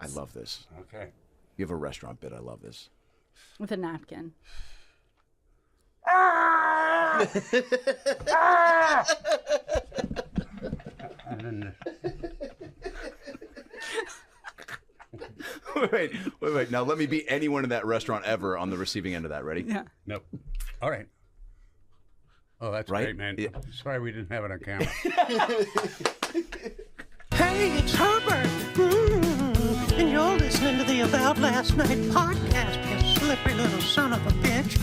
I love this. Okay. You have a restaurant bit. I love this. With a napkin. And then Wait. Now let me be anyone in that restaurant ever on the receiving end of that. Ready? Yeah. nope. All right. Oh, that's Right? great, man. Yeah. I'm sorry we didn't have it on camera. Hey, it's Herbert. And you're listening to the About Last Night podcast, you slippery little son of a bitch.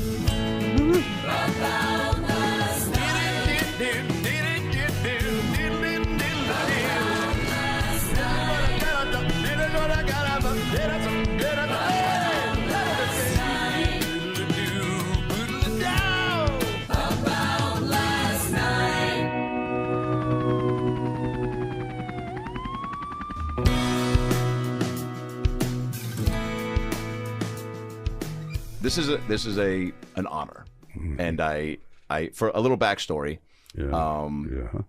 This is an honor, and I for a little backstory. Yeah.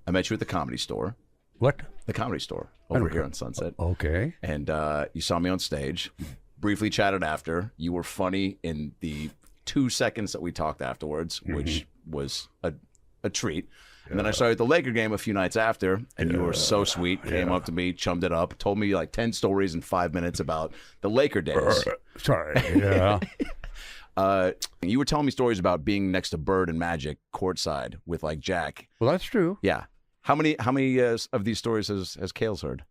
I met you at the Comedy Store. What? The Comedy Store over here on Sunset. Okay. And you saw me on stage. Briefly chatted after. You were funny in the 2 seconds that we talked afterwards, which was a treat. And then I saw you at the Laker game a few nights after, and you were so sweet. Came up to me, chummed it up, told me like 10 stories in 5 minutes about the Laker days. Sorry. Yeah. You were telling me stories about being next to Bird and Magic courtside with like Jack. Well, that's true. Yeah. How many of these stories has Kales heard?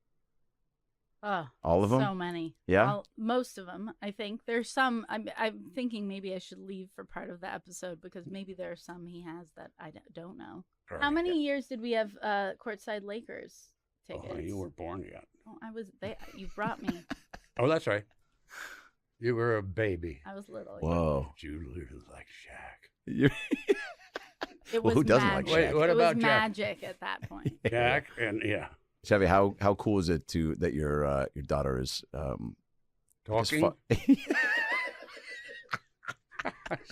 All of them? So many. Yeah? Well, most of them, I think. There's some, I'm thinking maybe I should leave for part of the episode because maybe there are some he has that I don't know. Right. How many years did we have courtside Lakers tickets? Oh, you weren't born yet. Oh, you brought me. Oh, that's right. You were a baby. I was little. Whoa. You looked like Shaq. It Well, was who doesn't like magic. Shaq? Wait, what it about was Jack? magic at that point. Jack and yeah. Chevy, how cool is it that your daughter is Talking?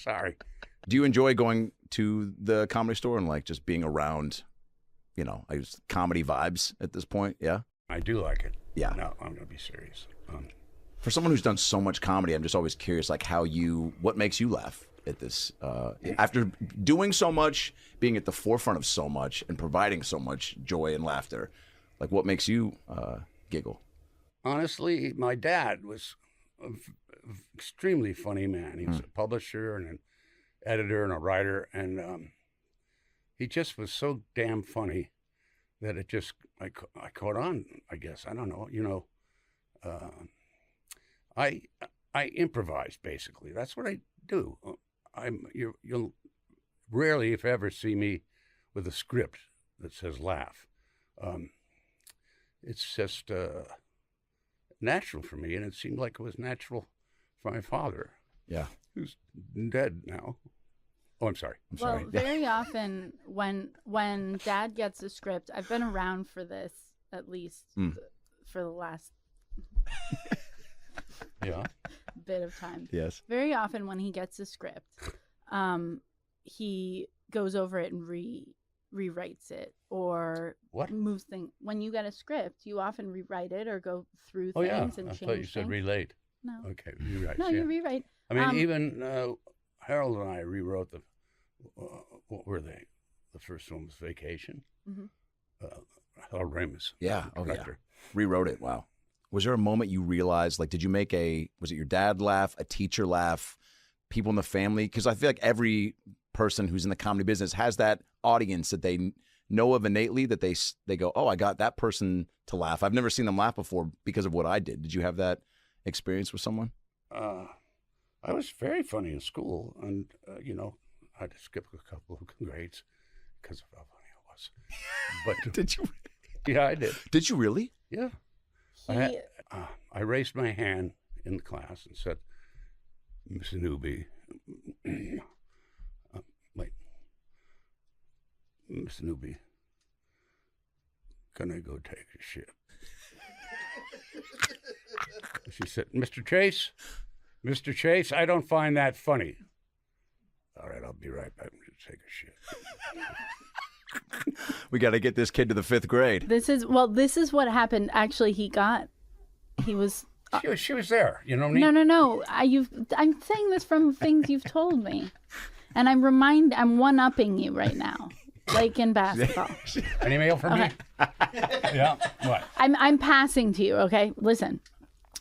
Sorry. Do you enjoy going to the Comedy Store and like just being around, I guess comedy vibes at this point? Yeah. I do like it. Yeah. No, I'm going to be serious. For someone who's done so much comedy, I'm just always curious, like what makes you laugh at this? After doing so much, being at the forefront of so much, and providing so much joy and laughter, like what makes you giggle? Honestly, my dad was an extremely funny man. He was a publisher and an editor and a writer, and he just was so damn funny that it just I caught on. I guess I don't know. I improvise basically. That's what I do. You'll rarely, if ever, see me with a script that says laugh. It's just natural for me, and it seemed like it was natural for my father. Yeah. Who's dead now. Oh, I'm sorry. Well, very often when Dad gets a script, I've been around for this at least for the last bit of time. Yes. Very often when he gets a script, he goes over it and rewrites it or moves things. When you get a script, you often rewrite it or go through things and I change thought you said things. relate. No. Okay, rewrite. No, you rewrite. I mean, even Harold and I rewrote what were they? The first one was Vacation. Harold Ramis. Yeah. Oh, yeah. Rewrote it. Wow. Was there a moment you realized, like, did you make was it your dad laugh, a teacher laugh, people in the family? Because I feel like every person who's in the comedy business has that audience that they know of innately that they go, oh, I got that person to laugh. I've never seen them laugh before because of what I did. Did you have that experience with someone? I was very funny in school, and I had to skip a couple of grades because of how funny I was. But did you? Yeah, I did. Did you really? Yeah. I raised my hand in the class and said, Miss Newby, Miss Newby, can I go take a shit? She said, Mr. Chase, I don't find that funny. All right, I'll be right back to take a shit. We got to get this kid to the 5th grade. This is what happened. Actually, he was She was there. You know what I mean? No. I'm saying this from things you've told me, and I'm one-upping you right now, like in basketball. Any mail from me? Yeah. What? I'm passing to you. Okay, listen.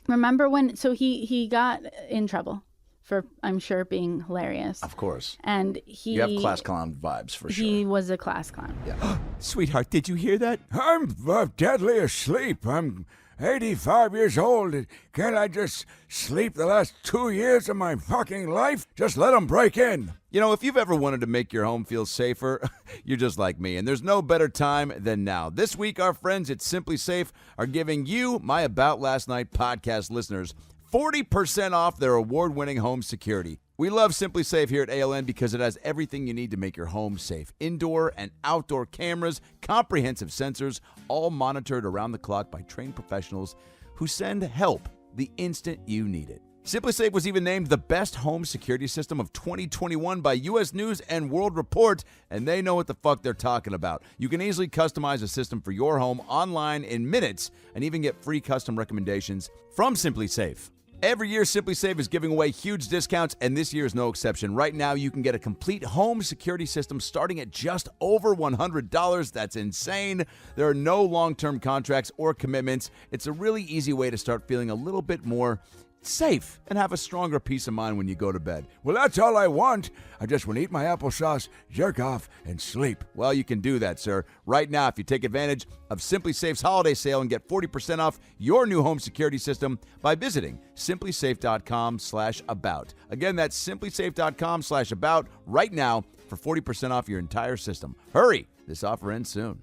Remember when? So he got in trouble for, I'm sure, being hilarious. Of course. And you have class clown vibes for sure. He was a class clown. Yeah. Sweetheart, did you hear that? I'm deadly asleep. I'm 85 years old. Can't I just sleep the last 2 years of my fucking life? Just let them break in. You know, if you've ever wanted to make your home feel safer, you're just like me, and there's no better time than now. This week, our friends at Simply Safe are giving you, my About Last Night podcast listeners, 40% off their award-winning home security. We love Simply Safe here at ALN because it has everything you need to make your home safe. Indoor and outdoor cameras, comprehensive sensors, all monitored around the clock by trained professionals who send help the instant you need it. Simply Safe was even named the best home security system of 2021 by U.S. News and World Report, and they know what the fuck they're talking about. You can easily customize a system for your home online in minutes and even get free custom recommendations from Simply Safe. Every year, Simply Safe is giving away huge discounts, and this year is no exception. Right now, you can get a complete home security system starting at just over $100. That's insane. There are no long-term contracts or commitments. It's a really easy way to start feeling a little bit more safe and have a stronger peace of mind when you go to bed. Well, that's all I want. I just want to eat my applesauce, jerk off, and sleep. Well, you can do that, sir. Right now, if you take advantage of Simply Safe's holiday sale and get 40% off your new home security system by visiting simplysafe.com/about. Again, that's simplysafe.com/about right now for 40% off your entire system. Hurry! This offer ends soon.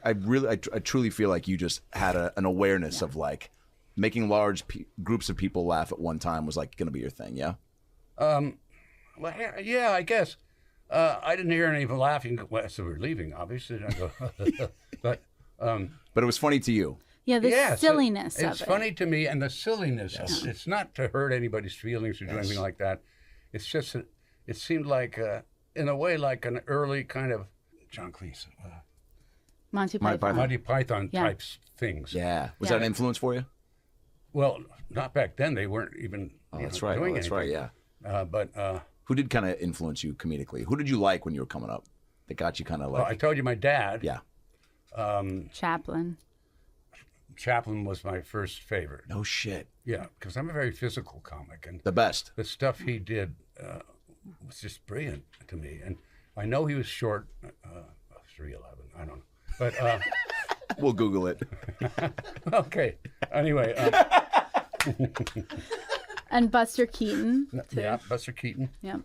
I truly feel like you just had an awareness of like, making large groups of people laugh at one time was like going to be your thing, yeah? Well, yeah, I guess. I didn't hear any of them laughing as they were leaving, obviously. But it was funny to you. Yeah, the silliness of it. It's funny to me, and the silliness. Yes. It's not to hurt anybody's feelings or do anything like that. It's just, it seemed like, in a way, like an early kind of John Cleese. Monty Python types things. Yeah. Was that an influence for you? Well, not back then. They weren't even doing anything. That's right, yeah. But who did kind of influence you comedically? Who did you like when you were coming up that got you kind of like... Well, I told you my dad. Yeah. Chaplin. Chaplin was my first favorite. No shit. Yeah, because I'm a very physical comic. And the best. The stuff he did was just brilliant to me. And I know he was short, 3'11", I don't know. But... we'll Google it. Okay. Anyway. And Buster Keaton. Too. Yeah, Buster Keaton. Yeah.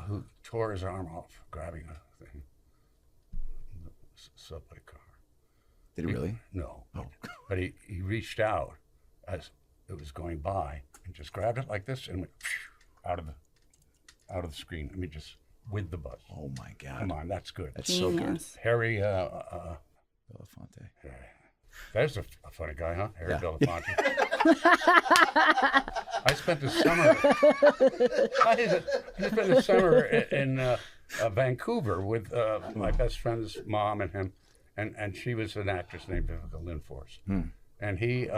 Who tore his arm off grabbing a thing. Subway car. Did he really? No. Oh. But he reached out as it was going by and just grabbed it like this and went out of the screen. I mean, just with the bus. Oh my God. Come on, that's good. That's so good. Harry Belafonte. There's a funny guy, huh? Harry Belafonte. I spent the summer in Vancouver with my best friend's mom and him, and she was an actress named Vivica Lindforce. And he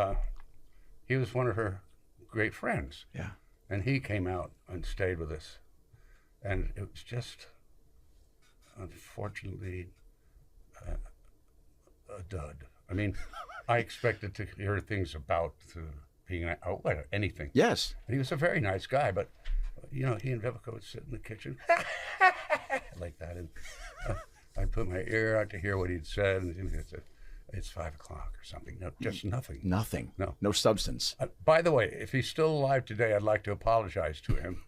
was one of her great friends. Yeah. And he came out and stayed with us. And it was just, unfortunately, a dud. I mean, I expected to hear things about being anything. Yes. And he was a very nice guy, but he and Vivica would sit in the kitchen like that, and I'd put my ear out to hear what he'd said, and he'd say, "It's 5 o'clock" or something. No, just nothing. Nothing. No substance. By the way, if he's still alive today, I'd like to apologize to him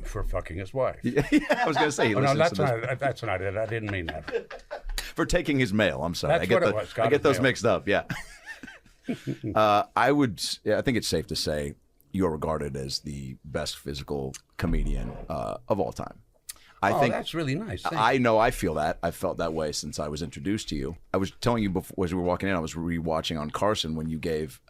for fucking his wife. Yeah, I was going to say. That's not it. I didn't mean that. For taking his mail. I'm sorry. That's what it was. I get those mixed up. Yeah. I think it's safe to say you're regarded as the best physical comedian of all time. I think that's really nice. I know. I feel that. I felt that way since I was introduced to you. I was telling you before as we were walking in. I was rewatching on Carson when you gave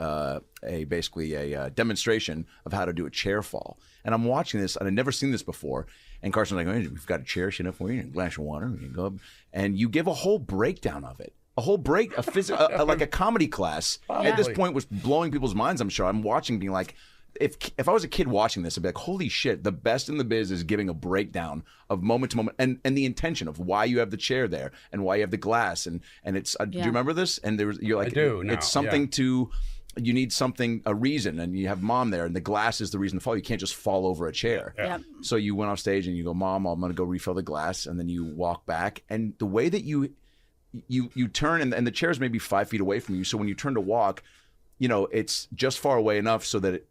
basically a demonstration of how to do a chair fall. And I'm watching this, and I'd never seen this before. And Carson's like, "Oh, we've got a chair, for you, and a glass of water, and you go up." And you give a whole breakdown of it. a whole break, like a comedy class at this point was blowing people's minds. I'm sure. I'm watching, being like, if I was a kid watching this, I'd be like, holy shit, the best in the biz is giving a breakdown of moment to moment and the intention of why you have the chair there and why you have the glass and it's. Do you remember this? And you're like, I do now, it's something to. You need something, a reason, and you have Mom there, and the glass is the reason to fall. You can't just fall over a chair. Yep. So you went off stage and you go, Mom, I'm going to go refill the glass, and then you walk back, and the way that you turn, and the chair's maybe 5 feet away from you, so when you turn to walk, it's just far away enough so that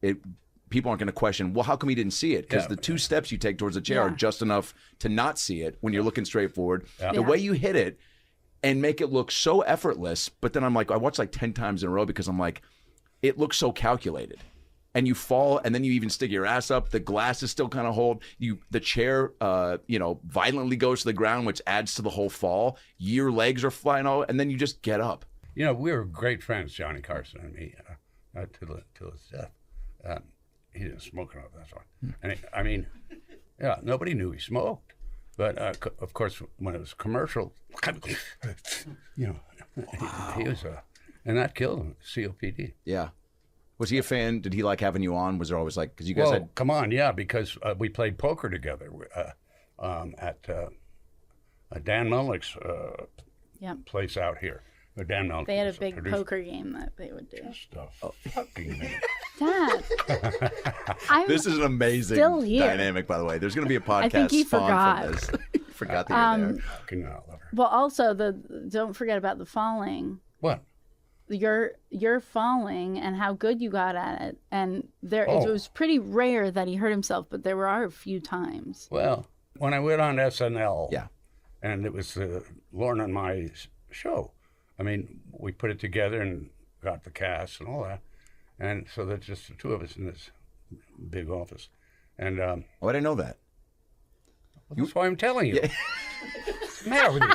people aren't going to question, well, how come he didn't see it? Because the 2 steps you take towards the chair are just enough to not see it when you're looking straight forward. The way you hit it and make it look so effortless, but then I'm like, I watched like 10 times in a row because I'm like, it looks so calculated. And you fall, and then you even stick your ass up. The glass is still kind of hold. The chair, violently goes to the ground, which adds to the whole fall. Your legs are flying all, and then you just get up. We were great friends, Johnny Carson and me, till his death. He didn't smoke enough, that's why. And nobody knew he smoked. But of course, when it was commercial, he was and that killed him, COPD. Yeah. Was he a fan? Did he like having you on? Was there always like, because you guys had... come on, yeah, because we played poker together at Dan Mullick's place out here. Dan Mullick. They had a big poker game that they would do. Just a fucking minute. Dad, this is an amazing dynamic, by the way. There's going to be a podcast. I think he forgot. From this. He forgot that you were there. Fucking love her. Well, also, don't forget about the falling. What? Your falling and how good you got at it, and it was pretty rare that he hurt himself, but there were a few times. Well, when I went on SNL, and it was Lorne and my show. I mean, we put it together and got the cast and all that, and so there's just the 2 of us in this big office, and I didn't know that. Well, that's why I'm telling you. What's the matter with you?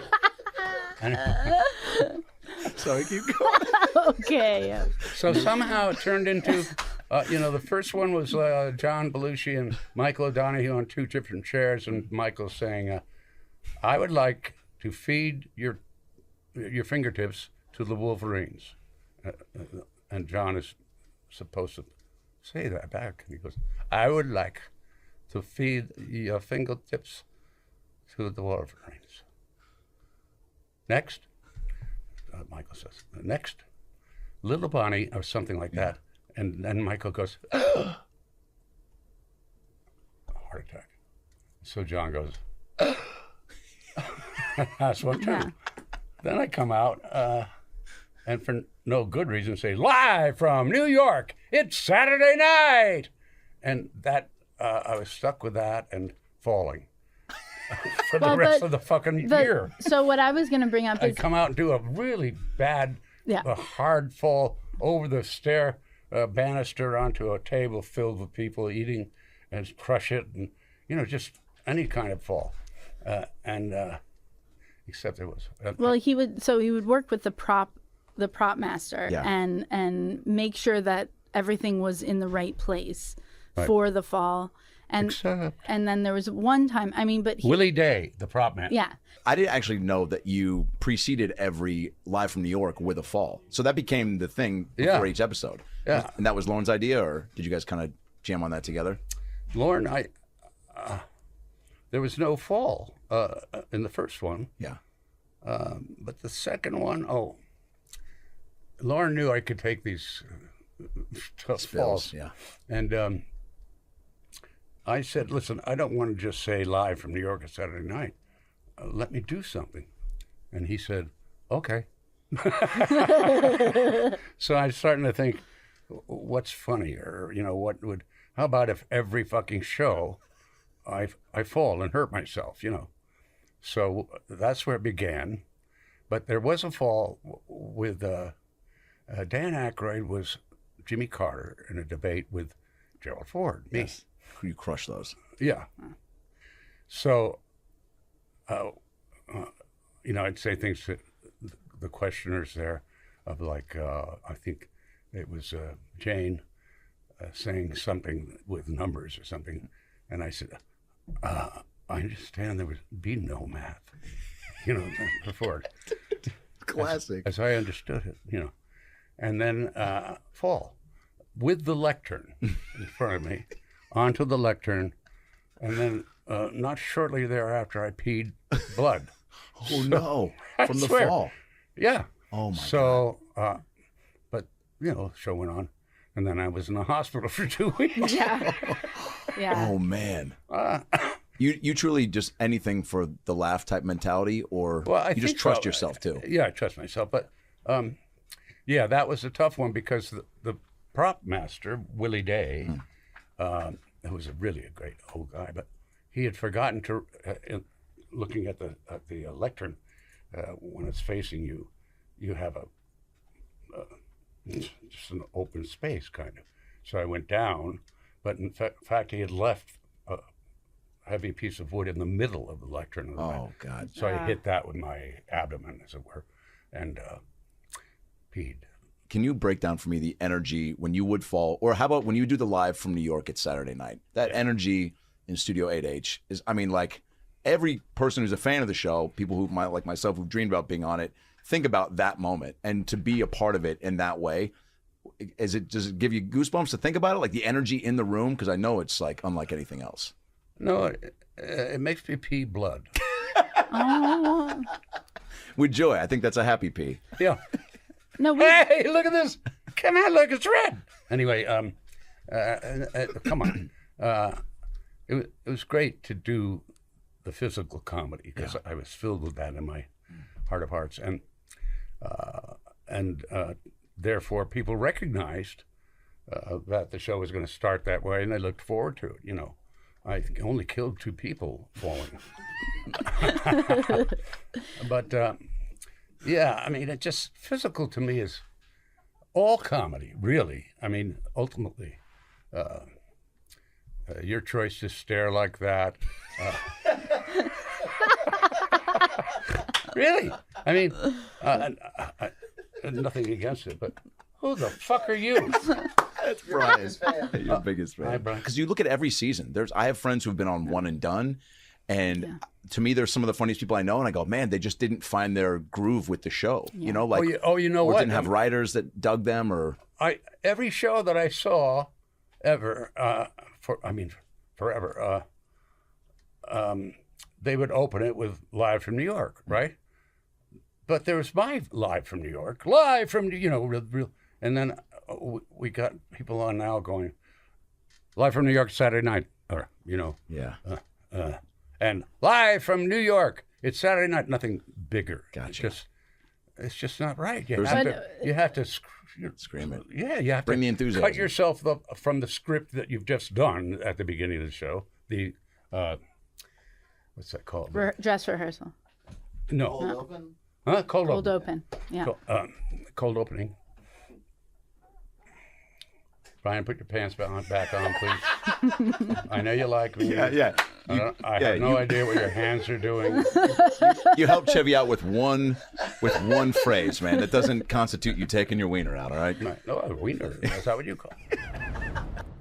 Sorry, keep going. Okay. So somehow it turned into, the first one was John Belushi and Michael O'Donoghue on 2 different chairs, and Michael saying, I would like to feed your fingertips to the Wolverines. And John is supposed to say that back. And he goes, I would like to feed your fingertips to the Wolverines. Next. Michael says, next, Little Bonnie, or something like that. And then Michael goes, heart attack. So John goes, that's one turn. Then I come out, and for no good reason, say, live from New York, it's Saturday night. And that, I was stuck with that and falling. For the rest of the fucking year. So what I was going to bring up is... I'd come out and do a really bad, a hard fall over the stair banister onto a table filled with people eating and crush it and, just any kind of fall. Except it was... well, he would work with the prop master and make sure that everything was in the right place for the fall. And then there was one time, Willie Day, the prop man. Yeah. I didn't actually know that you preceded every Live from New York with a fall. So that became the thing for each episode. Yeah. And that was Lorne's idea, or did you guys kind of jam on that together? Lorne, there was no fall in the first one. Yeah. But the second one, Lorne knew I could take these tough falls. Yeah. And I said, listen, I don't want to just say live from New York on Saturday night. Let me do something. And he said, okay. So I'm starting to think, what's funnier? How about if every fucking show I fall and hurt myself, So that's where it began. But there was a fall with Dan Aykroyd was Jimmy Carter in a debate with Gerald Ford, me. Yes. You crush those. Yeah. So, I'd say things to the questioners there of like, I think it was Jane saying something with numbers or something. And I said, I understand there would be no math, before. Classic. As I understood it, you know. And then fall with the lectern in front of me, onto the lectern, and then not shortly thereafter, I peed blood. Oh, no. From the swear. fall. Yeah. Oh, my God. So, but, you know, the show went on. And then I was in the hospital for 2 weeks. Yeah. Yeah. Oh, man. You truly just anything for the laugh type mentality, or you just trust yourself too? Yeah, I trust myself. But, yeah, that was a tough one because the prop master, Willie Day, who was really a great old guy, but he had forgotten to, looking at the lectern, when it's facing you, you have just an open space kind of. So I went down, but in fact he had left a heavy piece of wood in the middle of the lectern. Oh, God. So I hit that with my abdomen, as it were, and peed. Can you break down for me the energy when you would fall, or how about when you do the live from New York at Saturday night? That energy in Studio 8H is, I mean, like, every person who's a fan of the show, people who might, like myself, who've dreamed about being on it, think about that moment, and to be a part of it in that way. Does it give you goosebumps to think about it, like the energy in the room? Because I know it's like unlike anything else. No, it makes me pee blood. Oh. With joy. I think that's a happy pee. Yeah. No. Hey, look at this! Come on, look, it's red. Anyway, come on. It was great to do the physical comedy because I was filled with that in my heart of hearts, and therefore people recognized that the show was going to start that way, and they looked forward to it. You know, I only killed 2 people falling, but yeah, I mean, it just physical to me is all comedy, really. I mean, ultimately, your choice to stare like that. Really? I mean, nothing against it, but who the fuck are you? That's Brian. Your biggest fan. Hi, Brian. Because you look at every season. I have friends who've been on One and Done, and to me, they're some of the funniest people I know. And I go, man, they just didn't find their groove with the show. Yeah. You know, like you know or what? Didn't have writers that dug them, or every show that I saw ever, forever. They would open it with Live from New York, right? But there was my Live from New York, live from, real. And then we got people on now going, Live from New York Saturday night, or, and Live from New York, it's Saturday night, nothing bigger. Gotcha. It's just not right. You have to scream it. Yeah, you have bring to the enthusiasm. Cut yourself from the script that you've just done at the beginning of the show. The what's that called? Dress rehearsal. No. Cold open? Huh? Cold open. Yeah. Cold opening. Brian, put your pants back on, please. I know you like me. Yeah. I have no idea what your hands are doing. You helped Chevy out with one phrase, man. That doesn't constitute you taking your wiener out, all right? No, a wiener. That's not what you call it.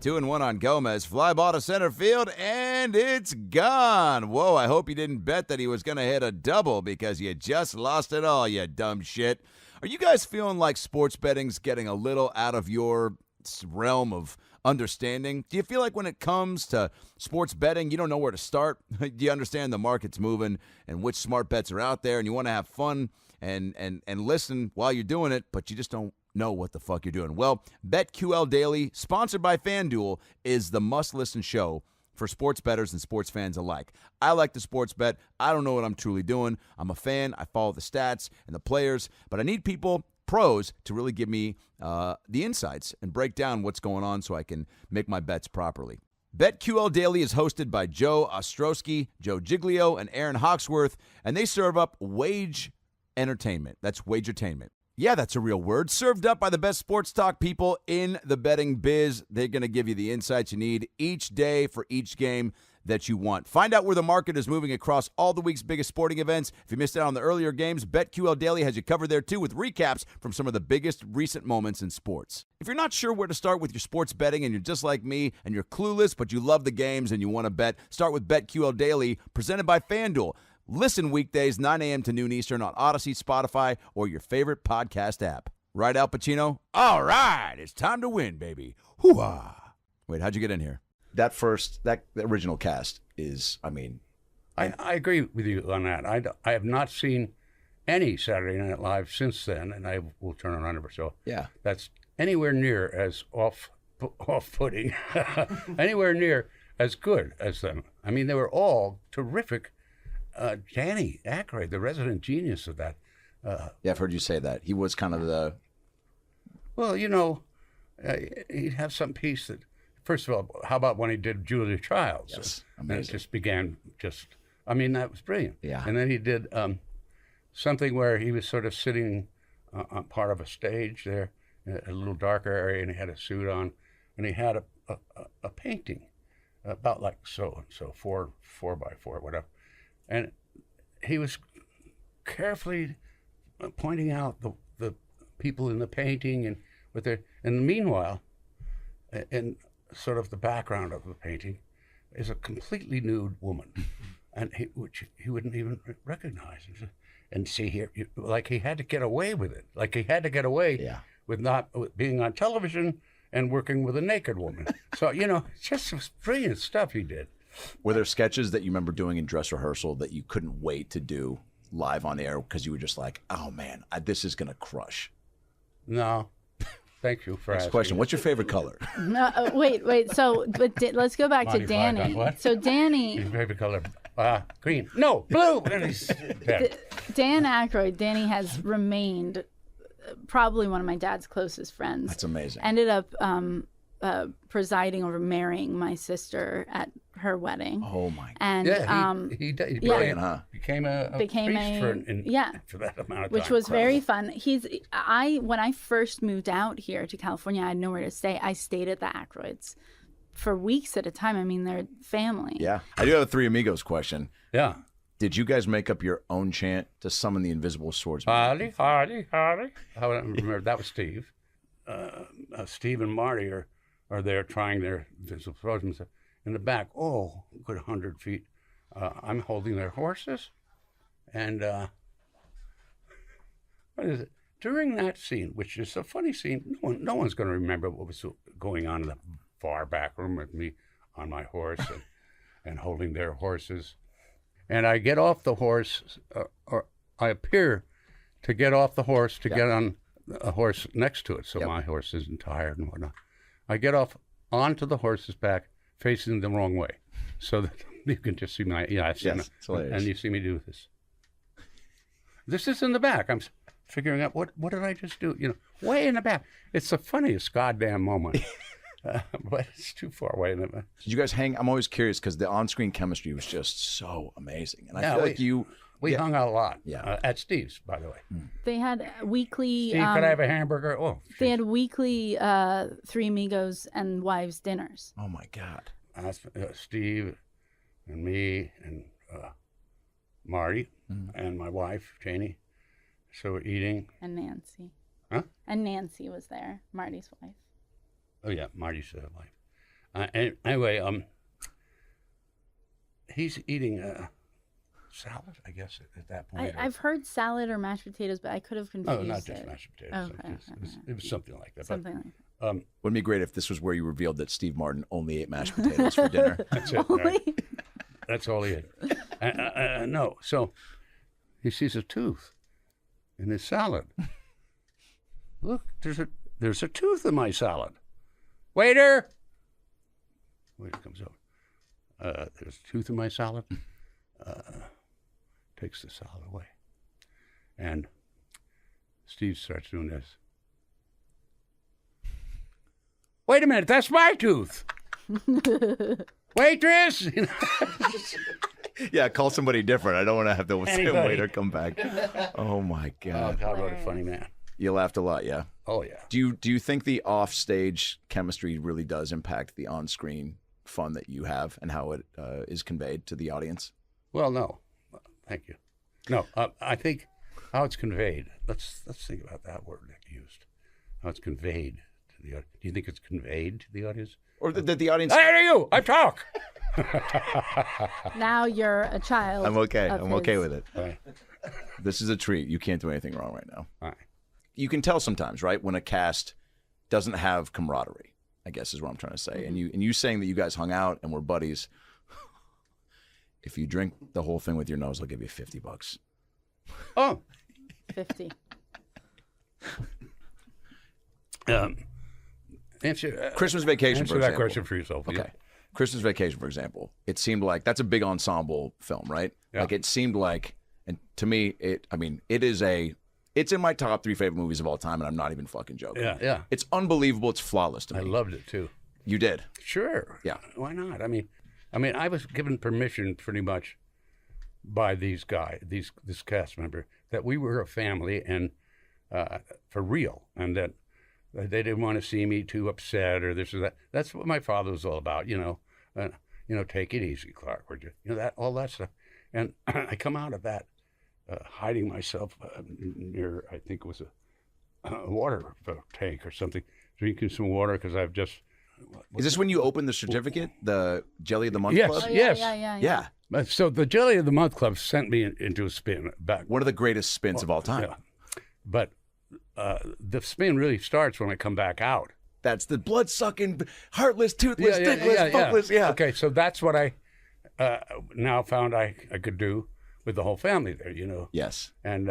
2-1 on Gomez. Fly ball to center field, and it's gone. Whoa, I hope you didn't bet that he was going to hit a double because you just lost it all, you dumb shit. Are you guys feeling like sports betting's getting a little out of your realm of understanding? Do you feel like when it comes to sports betting, you don't know where to start? Do you understand the market's moving and which smart bets are out there, and you want to have fun and listen while you're doing it, but you just don't know what the fuck you're doing? Well, BetQL Daily, sponsored by FanDuel, is the must-listen show for sports bettors and sports fans alike. I like to sports bet. I don't know what I'm truly doing. I'm a fan. I follow the stats and the players, but I need pros to really give me the insights and break down what's going on so I can make my bets properly. BetQL Daily is hosted by Joe Ostrowski, Joe Giglio, and Aaron Hawksworth, and they serve up wage entertainment. That's wagertainment. Yeah, that's a real word. Served up by the best sports talk people in the betting biz. They're going to give you the insights you need each day for each game that you want. Find out where the market is moving across all the week's biggest sporting events. If you missed out on the earlier games, BetQL Daily has you covered there too with recaps from some of the biggest recent moments in sports. If you're not sure where to start with your sports betting and you're just like me and you're clueless but you love the games and you want to bet, start with BetQL Daily, presented by FanDuel. Listen weekdays 9 a.m. to noon Eastern on Odyssey, Spotify, or your favorite podcast app. Right, Al Pacino? All right, it's time to win, baby. Hoo-ah. Wait, how'd you get in here? That original cast is, I agree with you on that. I have not seen any Saturday Night Live since then, and I will turn on under. So yeah, that's anywhere near as off-putting, anywhere near as good as them. I mean, they were all terrific. Dan Aykroyd, the resident genius of that. Yeah, I've heard you say that. He was kind of the... Well, he'd have some piece that... First of all, how about when he did Julia Childs? Yes, amazing. And it just began that was brilliant. Yeah. And then he did something where he was sort of sitting on part of a stage there, in a little darker area, and he had a suit on, and he had a painting about like so 4 by 4, whatever. And he was carefully pointing out the people in the painting and meanwhile, in sort of the background of the painting, is a completely nude woman, and which he wouldn't even recognize. And see here, like he had to get away with it. Like he had to get away with being on television and working with a naked woman. So, it's just brilliant stuff he did. Were there sketches that you remember doing in dress rehearsal that you couldn't wait to do live on the air because you were just like, oh man, this is going to crush? No. Thank you for asking. Next question. What's your favorite color? No, wait. So, let's go back to Danny. So Danny. His favorite color, green. No, blue. Dan Aykroyd. Danny has remained probably one of my dad's closest friends. That's amazing. Ended up presiding over marrying my sister at her wedding. Oh my! And he brilliant, huh? Became a priest for that amount of time. Which was very fun. When I first moved out here to California, I had nowhere to stay. I stayed at the Akroyds for weeks at a time. I mean, they're family. Yeah, I do have a Three Amigos question. Yeah. Did you guys make up your own chant to summon the invisible swordsman? Hardy, Hardy, Hardy. I remember that was Steve. Steve and Marty are there trying their invisible swordsman. In the back, good 100 feet. I'm holding their horses, and what is it? During that scene, which is a funny scene, no one's going to remember what was going on in the far back room with me on my horse and holding their horses. And I get off the horse, or I appear to get off the horse to get on a horse next to it, so my horse isn't tired and whatnot. I get off onto the horse's back, facing the wrong way, so that you can just see my and you see me do this. This is in the back. I'm figuring out what did I just do? Way in the back. It's the funniest goddamn moment, but it's too far away. Did you guys hang? I'm always curious because the on-screen chemistry was just so amazing, and I feel like we hung out a lot. At Steve's, by the way. They had weekly. Steve, could I have a hamburger? Oh, they had weekly Three Amigos and Wives dinners. Oh my God! Steve and me and Marty and my wife Janie. So we're eating. And Nancy. Huh? And Nancy was there, Marty's wife. Oh yeah, Marty's wife. Anyway, he's eating salad, I guess, at that point. I've heard salad or mashed potatoes, but I could have confused it. Oh, not just mashed potatoes. Okay. It was something like that. Something like that. Wouldn't it be great if this was where you revealed that Steve Martin only ate mashed potatoes for dinner? That's it. Right? That's all he ate. No, so he sees a tooth in his salad. Look, there's a tooth in my salad. Waiter! Waiter comes over. There's a tooth in my salad. Takes the salad away. And Steve starts doing this. Wait a minute, that's my tooth. Waitress! Yeah, call somebody different. I don't want to have the same waiter come back. Oh my God. Oh God, what a funny man. You laughed a lot, yeah? Oh yeah. Do you think the off-stage chemistry really does impact the on-screen fun that you have and how it is conveyed to the audience? Well, no. Thank you. No, I think how it's conveyed. Let's think about that word that you used. How it's conveyed the audience? Do you think it's conveyed to the audience? Or that the audience... Hey, you! I talk! Now you're a child. I'm okay. of I'm okay his. with it. Right. This is a treat. You can't do anything wrong right now. All right. You can tell sometimes, right, when a cast doesn't have camaraderie, I guess is what I'm trying to say. And you saying that you guys hung out and were buddies, if you drink the whole thing with your nose, I'll give you $50. Oh. 50. Answer Christmas Vacation, answer for that example. question for yourself. will you? Okay. Christmas Vacation, for example. It seemed like that's a big ensemble film, right? Yeah. Like it seemed like, and to me, it's in my top 3 favorite movies of all time, and I'm not even fucking joking. Yeah. It's unbelievable. It's flawless to me. I loved it too. You did. Sure. Yeah. Why not? I mean, I was given permission pretty much by these guys, this cast member, that we were a family and for real, and that they didn't want to see me too upset or this or that. That's what my father was all about, take it easy, Clark, would you? That all that stuff. And I come out of that hiding myself near, I think it was a water tank or something, drinking some water because I've just. Is this when you opened the certificate, the Jelly of the Month Yes. Club? Oh, yeah, Yes. yeah. So the Jelly of the Month Club sent me into a spin back. One of the greatest spins of all time. Yeah. But the spin really starts when I come back out. That's the blood-sucking, heartless, toothless, dickless, fuckless. Yeah. Okay, so that's what I now found I could do with the whole family there, Yes. And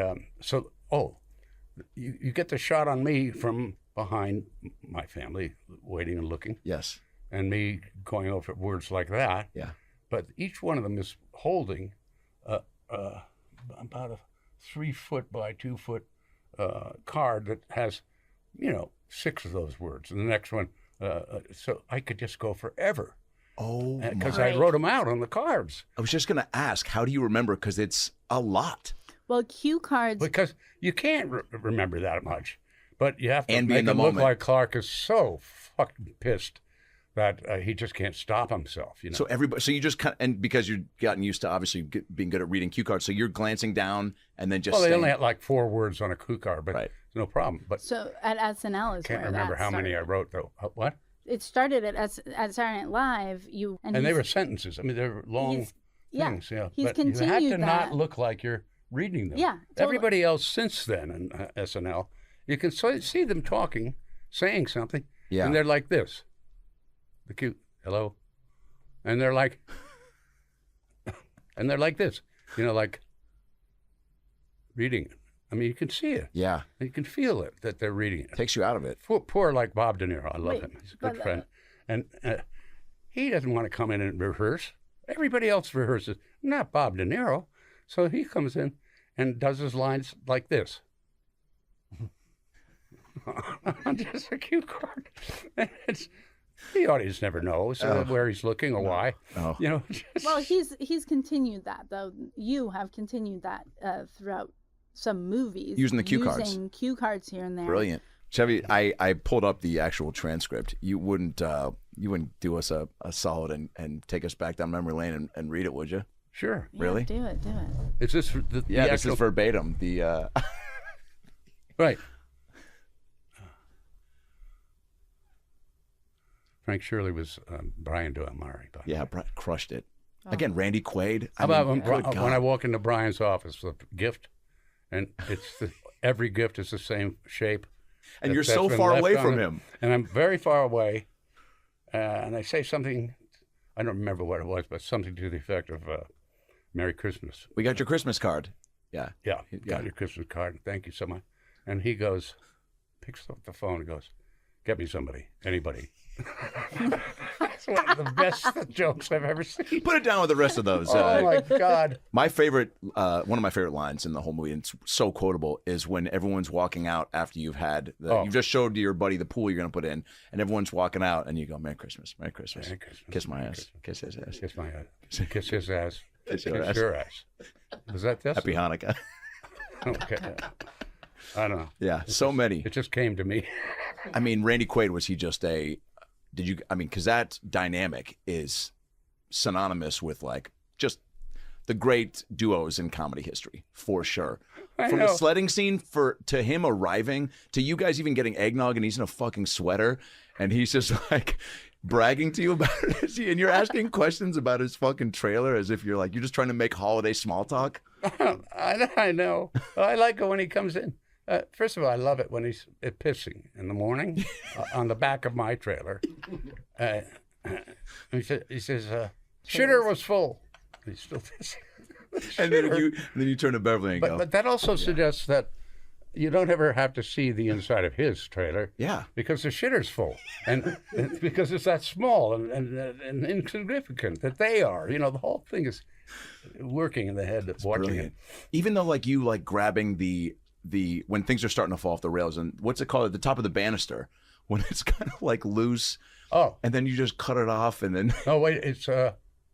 you get the shot on me from behind my family, waiting and looking, Yes. and me going over words like that. Yeah. But each one of them is holding about a 3-foot by 2-foot card that has, 6 of those words. And the next one, so I could just go forever. Oh, because I wrote them out on the cards. I was just going to ask, how do you remember? Because it's a lot. Well, cue cards. Because you can't remember that much. But you have to And be make in the it look moment. like Clark is so fucking pissed that he just can't stop himself. So everybody, so you just kind of, and because you've gotten used to obviously being good at reading cue cards, so you're glancing down and then just. Well, they staying. only had like 4 words on a cue card, but Right. no problem. But So at SNL is can't where remember that how many I started. wrote though. What? It started at Saturday Night Live. And they he's- were sentences. I mean, they were long he's- yeah, things. Yeah, he's but you have to continued not that. look like you're reading them. Yeah, totally. Everybody else since then in SNL, you can see them talking, saying something, Yeah. and they're like this. The cute hello, and they're like, this. Like reading it. I mean, you can see it. Yeah. You can feel it that they're reading it. Takes you out of it. Poor like Bob De Niro. I love Wait, him. He's a good but, friend. And he doesn't want to come in and rehearse. Everybody else rehearses, not Bob De Niro. So he comes in and does his lines like this. On just a cue card. And the audience never knows where he's looking or why. Oh. Well, he's continued that though. You have continued that throughout some movies. Using the cue cards. Using cue cards here and there. Brilliant. Chevy, I pulled up the actual transcript. You wouldn't do us a solid and take us back down memory lane and read it, would you? Sure. Yeah, Really? Do it. Is this the Yeah, this actual... is verbatim. The Right. Frank Shirley was Brian Doyle Murray. By the yeah, way. crushed it. Again, Randy Quaid. How about when good God. I walk into Brian's office with a gift, and every gift is the same shape. And you're that's so been far left away on from it. him. And I'm very far away, and I say something, I don't remember what it was, but something to the effect of Merry Christmas. We got your Christmas card. Yeah. Yeah, Yeah. got your Christmas card. Thank you so much. And he goes, picks up the phone and goes, get me somebody, anybody. That's one of the best jokes I've ever seen. Put it down with the rest of those. Oh my God. My favorite, one of my favorite lines in the whole movie, and it's so quotable, is when everyone's walking out after you've had you've just showed your buddy the pool you're going to put in, and everyone's walking out, and you go, Merry Christmas, Merry Christmas, Merry Christmas, kiss my Merry ass, kiss his ass, Kiss my ass. Kiss his ass. Kiss Kiss your ass. your ass. Was that this? Happy Hanukkah. Okay. I don't know. Yeah, so many. It just came to me. I mean, Randy Quaid, was he just because that dynamic is synonymous with like just the great duos in comedy history, for sure. I From know. the sledding scene to him arriving, to you guys even getting eggnog and he's in a fucking sweater and he's just like bragging to you about it. And you're asking questions about his fucking trailer as if you're just trying to make holiday small talk. I know. I like it when he comes in. First of all, I love it when he's pissing in the morning on the back of my trailer. He says, shitter was full. He's still pissing. And then you turn to Beverly and go. But that also suggests that you don't ever have to see the inside of his trailer. Yeah. Because the shitter's full. And because it's that small and insignificant that they are. You know, the whole thing is working in the head of watching Brilliant. it. Even though you grabbing the when things are starting to fall off the rails and what's it called at the top of the banister when it's kind of loose. Oh. And then you just cut it off and then Oh, wait, it's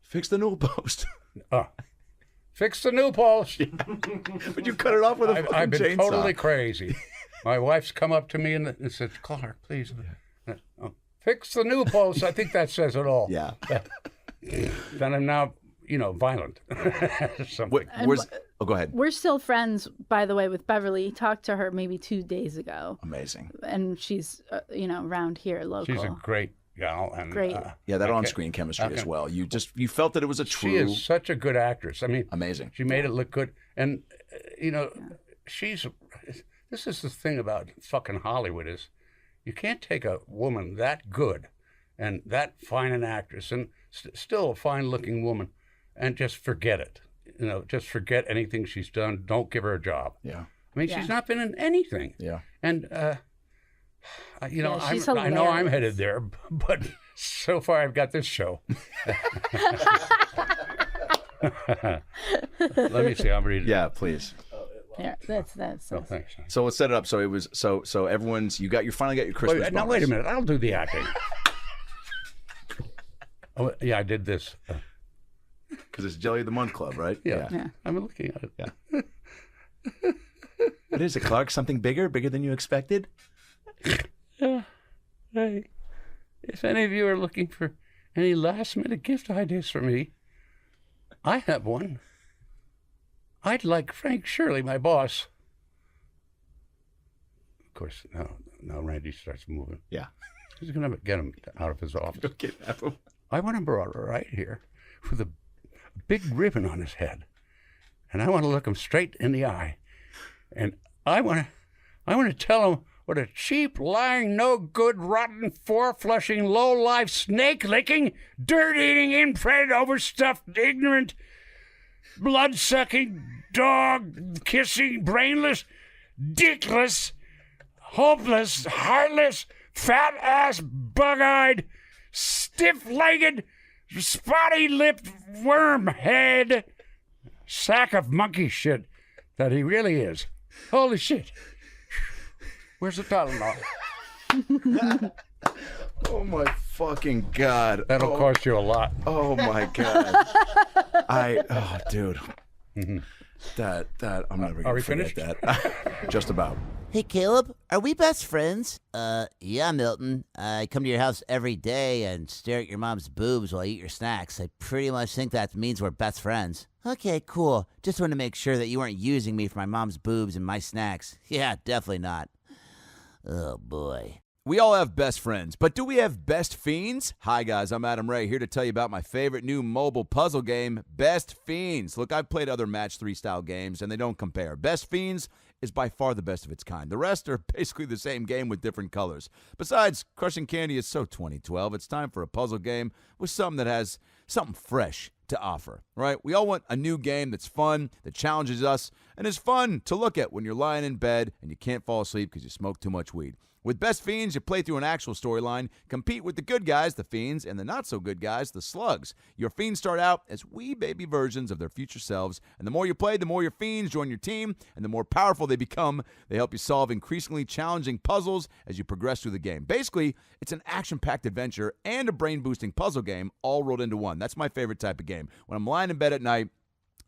fix the newel post. fix the new post. But you cut it off with a fucking I've been chainsaw. totally crazy. My wife's come up to me and said, "Clark, please, fix the new post." I think that says it all. Yeah. Then I'm now, violent. Go ahead. We're still friends, by the way, with Beverly. Talked to her maybe 2 days ago. Amazing. And she's, around here, local. She's a great gal. And, Great. Yeah, that on-screen chemistry as well. You felt that it was a true. She is such a good actress. I mean, amazing. She made it look good. And, this is the thing about fucking Hollywood is you can't take a woman that good and that fine an actress and still a fine-looking woman and just forget it. Just forget anything she's done. Don't give her a job. Yeah. I mean, she's not been in anything. Yeah. And, she's I know I'm hilarious. headed there, but so far I've got this show. Let me see. I'm reading. Yeah, please. Yeah, that's. Oh, thanks. So let's set it up. So it was so everyone's you finally got your Christmas. Now wait a bonus. minute. I'll do the acting. Oh yeah, I did this. Because it's Jelly of the Month Club, right? Yeah. I'm looking at it. Yeah. What is it, Clark? Something bigger than you expected? Hey, if any of you are looking for any last-minute gift ideas for me, I have one. I'd like Frank Shirley, my boss. Of course, now Randy starts moving. Yeah. He's going to get him out of his office. Kidnap him. I want him brought right here with a big ribbon on his head. And I want to look him straight in the eye. And I want to tell him what a cheap, lying, no-good, rotten, four-flushing, low-life, snake-licking, dirt-eating, inbred, overstuffed, ignorant, blood-sucking, dog-kissing, brainless, dickless, hopeless, heartless, fat-ass, bug-eyed, stiff-legged, spotty-lipped worm-head sack of monkey shit that he really is. Holy shit. Where's the Tylenol? Oh my fucking God. That'll cost you a lot. Oh my God. Dude. Mm-hmm. That I'm never Are gonna we forget finished? that. Just about. Hey, Caleb, are we best friends? Yeah, Milton. I come to your house every day and stare at your mom's boobs while I eat your snacks. I pretty much think that means we're best friends. Okay, cool. Just wanted to make sure that you weren't using me for my mom's boobs and my snacks. Yeah, definitely not. Oh, boy. We all have best friends, but do we have best fiends? Hi, guys. I'm Adam Ray, here to tell you about my favorite new mobile puzzle game, Best Fiends. Look, I've played other Match 3 style games, and they don't compare. Best Fiends is by far the best of its kind. The rest are basically the same game with different colors. Besides, crushing candy is so 2012. It's time for a puzzle game with something that has something fresh to offer, right? We all want a new game that's fun, that challenges us, and is fun to look at when you're lying in bed and you can't fall asleep because you smoke too much weed. With Best Fiends, you play through an actual storyline, compete with the good guys, the Fiends, and the not-so-good guys, the Slugs. Your Fiends start out as wee baby versions of their future selves, and the more you play, the more your Fiends join your team, and the more powerful they become. They help you solve increasingly challenging puzzles as you progress through the game. Basically, it's an action-packed adventure and a brain-boosting puzzle game all rolled into one. That's my favorite type of game. When I'm lying in bed at night,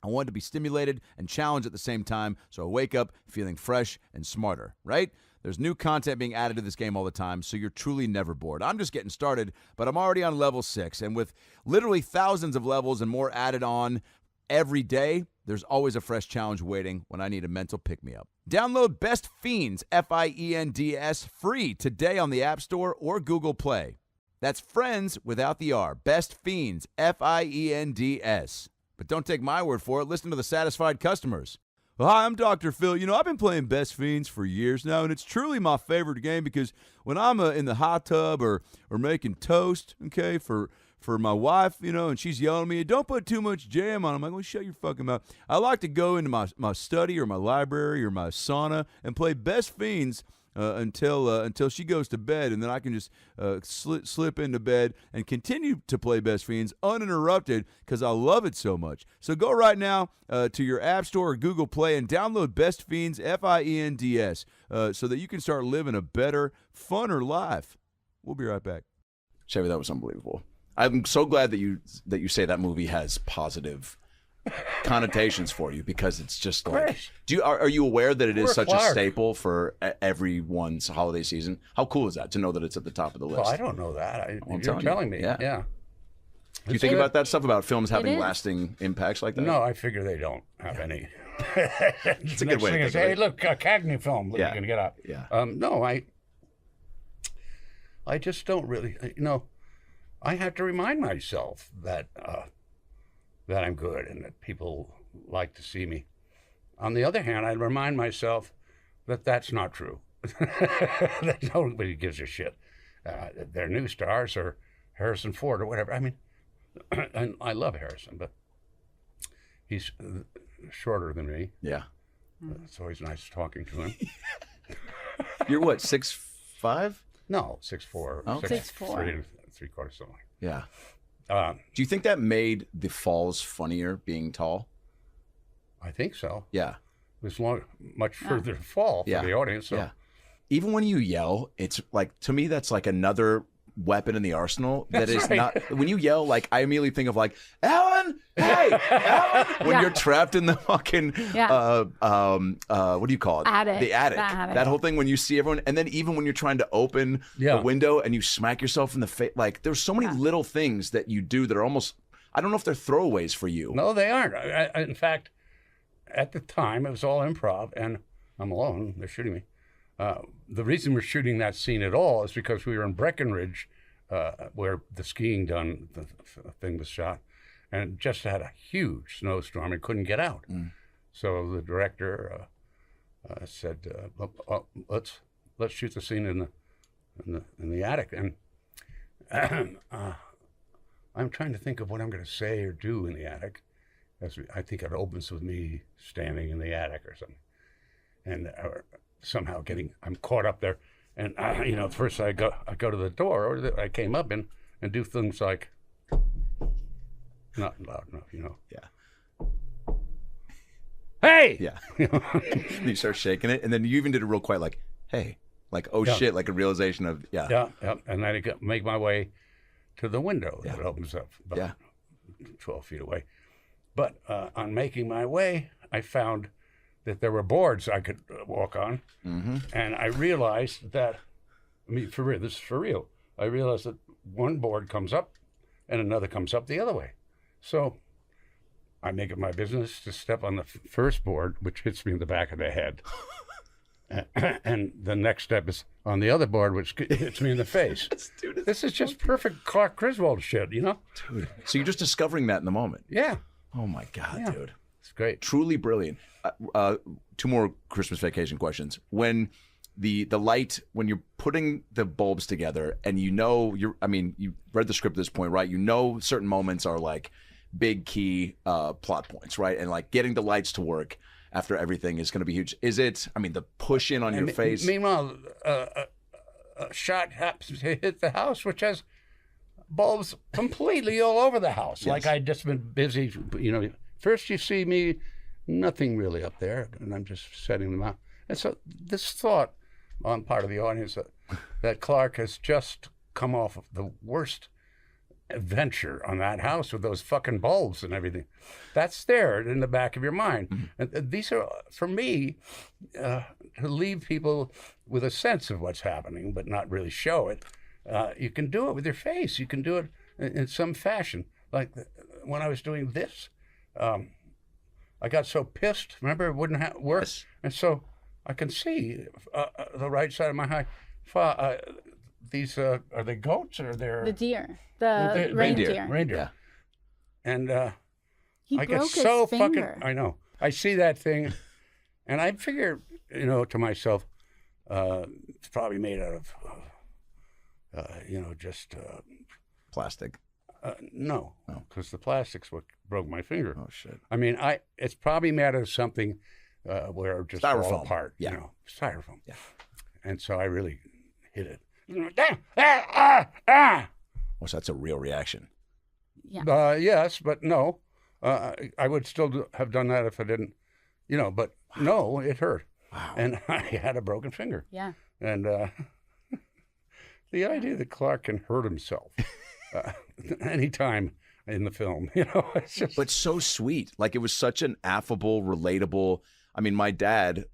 I want to be stimulated and challenged at the same time, so I wake up feeling fresh and smarter, right? There's new content being added to this game all the time, so you're truly never bored. I'm just getting started, but I'm already on level 6, and with literally thousands of levels and more added on, Every day, there's always a fresh challenge waiting when I need a mental pick-me-up. Download Best Fiends, F-I-E-N-D-S, free today on the App Store or Google Play. That's friends without the R. Best Fiends, F-I-E-N-D-S. But don't take my word for it. Listen to the satisfied customers. Hi, I'm Dr. Phil. I've been playing Best Fiends for years now, and it's truly my favorite game because when I'm in the hot tub or making toast, okay, for my wife, and she's yelling at me, don't put too much jam on. I'm like, well, shut your fucking mouth. I like to go into my study or my library or my sauna and play Best Fiends until she goes to bed, and then I can just slip into bed and continue to play Best Fiends uninterrupted because I love it so much. So go right now to your App Store or Google Play and download Best Fiends, F-I-E-N-D-S, so that you can start living a better, funner life. We'll be right back. Chevy, that was unbelievable. I'm so glad that you say that movie has positive connotations for you, because it's just like, are you aware that it is such a staple for everyone's holiday season? How cool is that to know that it's at the top of the list? Well, I don't know that. You're telling me. Yeah. Do you think about that stuff, about films having lasting impacts like that? No, I figure they don't have any. It's a good way to think of it. Hey, look, a Cagney film. Look, you can get out. Yeah. No, I just don't really. I have to remind myself that I'm good and that people like to see me. On the other hand, I remind myself that that's not true. That nobody gives a shit. They're new stars or Harrison Ford or whatever. I mean, and I love Harrison, but he's shorter than me. Yeah. It's always nice talking to him. You're what, 6'5"? No, 6'4". Oh, okay. 6'4". 3/4 something. Yeah. Do you think that made the falls funnier, being tall? I think so. Yeah. There's much further to fall for the audience. So. Yeah. Even when you yell, it's like, to me, that's like another weapon in the arsenal that is not. When you yell, like, I immediately think of like, Ellen, hey, Ellen, when you're trapped in the fucking what do you call it? Attic. The attic. That whole thing when you see everyone, and then even when you're trying to open the window and you smack yourself in the face, like, there's so many little things that you do that are almost, I don't know if they're throwaways for you. No, they aren't. In fact, at the time, it was all improv, and I'm alone. They're shooting me. The reason we're shooting that scene at all is because we were in Breckenridge, where the skiing the thing was shot, and just had a huge snowstorm and couldn't get out. So the director said, let's shoot the scene in the attic. And I'm trying to think of what I'm going to say or do in the attic. I think it opens with me standing in the attic or something, and somehow I'm caught up there, and first I go to the door, or I came up and do things like not loud enough, Yeah. Hey. Yeah. And you start shaking it, and then you even did it real quiet, like, hey, like, oh shit, like a realization of yeah. And then I make my way to the window that opens up about 12 feet away. But on making my way, I found that there were boards I could walk on. And I realized that, for real, this is for real. I realized that one board comes up and another comes up the other way. So I make it my business to step on the first board, which hits me in the back of the head. And the next step is on the other board, which hits me in the face. Dude, this is just perfect Clark Griswold shit, Dude. So you're just discovering that in the moment. Yeah. Oh my God, dude. It's great. Truly brilliant. Two more Christmas Vacation questions. When the light, when you're putting the bulbs together, and you read the script at this point, right? Certain moments are like big key plot points, right? And like getting the lights to work after everything is going to be huge. Is it, the push in on your face? Meanwhile, a shot happens to hit the house, which has bulbs completely all over the house. Yes. Like I'd just been busy, First you see me, nothing really up there, and I'm just setting them out. And so this thought on part of the audience that Clark has just come off of the worst adventure on that house with those fucking bulbs and everything. That's there in the back of your mind. And these are, for me, to leave people with a sense of what's happening, but not really show it. You can do it with your face. You can do it in some fashion. Like when I was doing this, I got so pissed. Remember, it wouldn't work, Yes. and so I can see the right side of my eye. These are they goats or they're The deer, the reindeer. Reindeer. Yeah. And He I broke get so his finger. fucking. I know. I see that thing, and I figure, to myself, it's probably made out of, just Plastic. no, because the plastic's what broke my finger. Oh shit. I mean, it's probably made out of something where it just Styrofoam. fall apart. Yeah. Styrofoam. Yeah. And so I really hit it. Well, so that's a real reaction. Yeah. Yes, but no. I would still have done that if I didn't, but no, it hurt. Wow. And I had a broken finger. Yeah. And the idea that Clark can hurt himself anytime in the film, it's just. But so sweet. Like it was such an affable, relatable. I mean, my dad,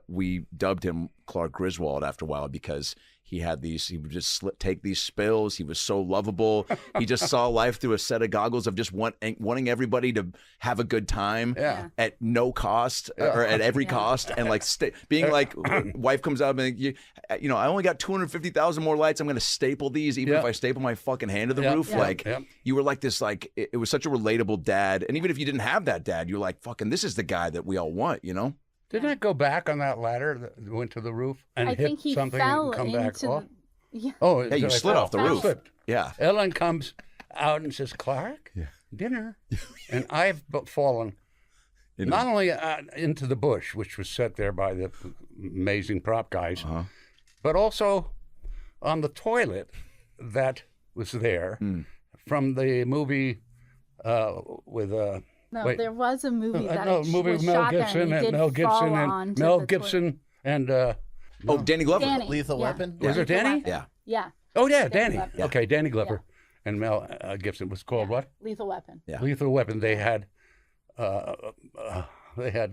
we dubbed him Clark Griswold after a while because he would just take these spills. He was so lovable. He just saw life through a set of goggles of just wanting everybody to have a good time at no cost or at every cost. And like being like, wife comes out and I only got 250,000 more lights. I'm going to staple these even if I staple my fucking hand to the roof. Like you were like this, like it was such a relatable dad. And even if you didn't have that dad, you're like, fucking, this is the guy that we all want, Didn't I go back on that ladder that went to the roof and I hit think he something fell and come back into off? Yeah. Oh, Yeah, you slid off the roof. Slipped. Yeah. Ellen comes out and says, Clark, dinner. And I've fallen not only into the bush, which was set there by the amazing prop guys, but also on the toilet that was there from the movie with... No, there was a movie that movie was with Mel shot Gibson there, and and Mel Gibson and Danny. Lethal Weapon? was it Danny? Yeah. Yeah. Oh yeah, Danny. Glover. Okay, Danny Glover and Mel Gibson was called what? Lethal Weapon. Yeah. Lethal Weapon. They had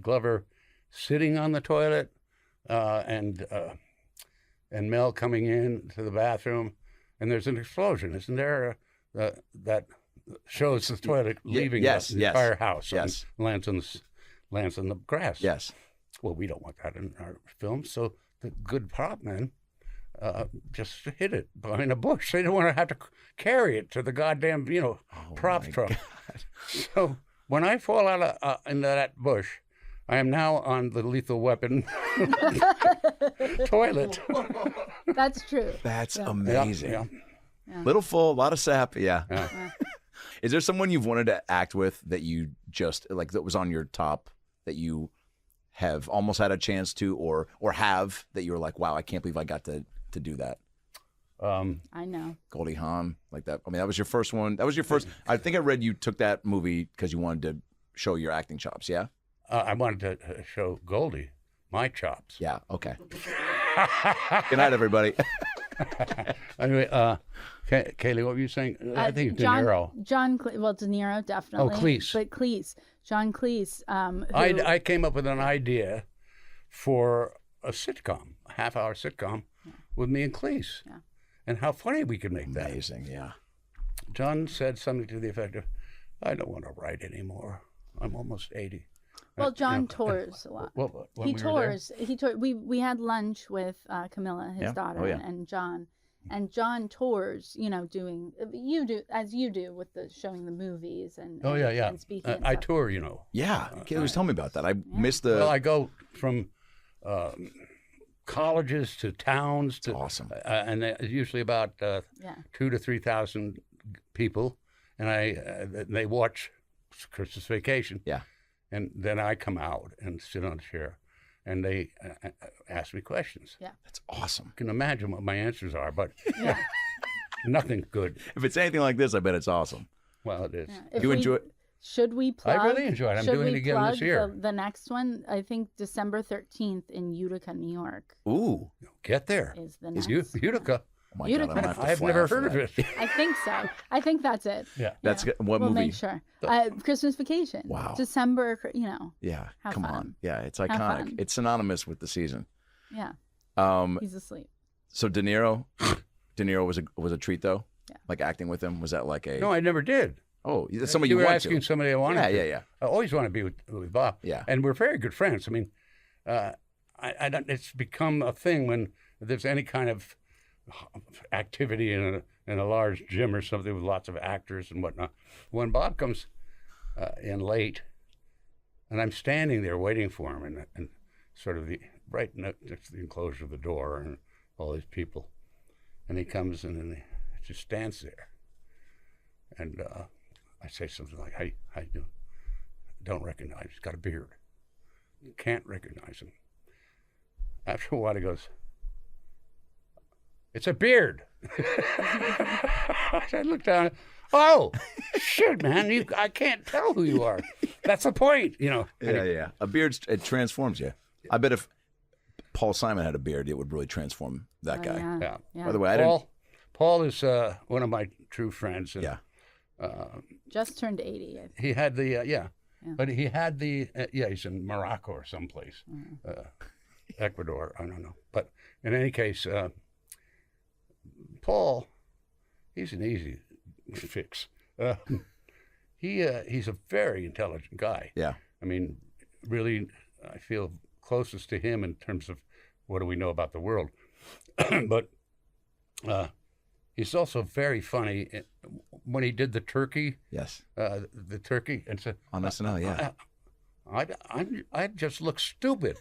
Glover sitting on the toilet and Mel coming in to the bathroom, and there's an explosion, isn't there? That shows the toilet leaving the entire house. Yes. And lands on the grass. Yes. Well, we don't want that in our film, so the good prop man just hid it behind a bush. They didn't want to have to carry it to the goddamn, prop truck. So when I fall out into that bush, I am now on the Lethal Weapon toilet. That's true. That's amazing. Yeah. Little full, a lot of sap. Yeah. Is there someone you've wanted to act with that you just like that was on your top that you have almost had a chance to or have that you were like, wow, I can't believe I got to do that? I know. Goldie Hawn, like that. I mean, that was your first one. That was your first. I think I read you took that movie because you wanted to show your acting chops. Yeah. I wanted to show Goldie my chops. Yeah. Okay. Good night, everybody. Anyway, Kaylee, what were you saying? I think De Niro. De Niro, definitely. Oh, Cleese. But Cleese. John Cleese. I came up with an idea for a sitcom, a half-hour sitcom with me and Cleese. Yeah. And how funny we could make that. Amazing, yeah. John said something to the effect of, I don't want to write anymore. I'm almost 80. Well, John tours a lot. Well, He tours. We had lunch with Camilla, his daughter, and John. And John tours, doing as you do with the showing the movies and and speaking. And I stuff. tour, Yeah, Kaylee was telling me about that. I missed the. Well, I go from colleges to towns to awesome, and usually about 2,000 to 3,000 people, and they watch Christmas Vacation. Yeah. And then I come out and sit on a chair, and they ask me questions. Yeah. That's awesome. You can imagine what my answers are, but nothing good. If it's anything like this, I bet it's awesome. Well, it is. Yeah. You enjoy it? Should we plug? I really enjoy it. I'm doing it again this year. The next one, I think December 13th in Utica, New York. Ooh. Get there. Is the next. Utica. Oh my Utica. God, I'm gonna have to I've fly never out for heard of that. it. I think so. I think that's it. Yeah. That's good. What we'll movie? make sure. Christmas Vacation. Wow. December, Yeah. Have Come fun. on. Yeah, it's Have iconic. fun. It's synonymous with the season. Yeah. He's asleep. So De Niro was a treat though. Yeah. Like acting with him, was that like a? No, I never did. Oh, that's somebody you were want asking to. somebody I wanted to. Yeah. I always want to be with Bob. Yeah. And we're very good friends. I mean, I don't. It's become a thing when there's any kind of activity in a large gym or something with lots of actors and whatnot. When Bob comes in late, and I'm standing there waiting for him, and sort of right next to the enclosure of the door, and all these people, and he comes in and he just stands there, and I say something like, "How you doing?" Don't recognize him. He's got a beard. You can't recognize him. After a while, he goes, "It's a beard." I look down. Oh, shit, man! I can't tell who you are. That's the point, you know. Yeah. A beard, it transforms you. I bet if Paul Simon had a beard, it would really transform that guy. Yeah. By the way, Paul is one of my true friends. And, Yeah. Just turned 80. He had the but he had the he's in Morocco or someplace, Ecuador. I don't know, but in any case, Paul, he's an easy fix. He's a very intelligent guy. Yeah. I mean, really, I feel closest to him in terms of what do we know about the world. But he's also very funny. When he did the turkey, Yes. the turkey, and said, On SNL, yeah. I just look stupid.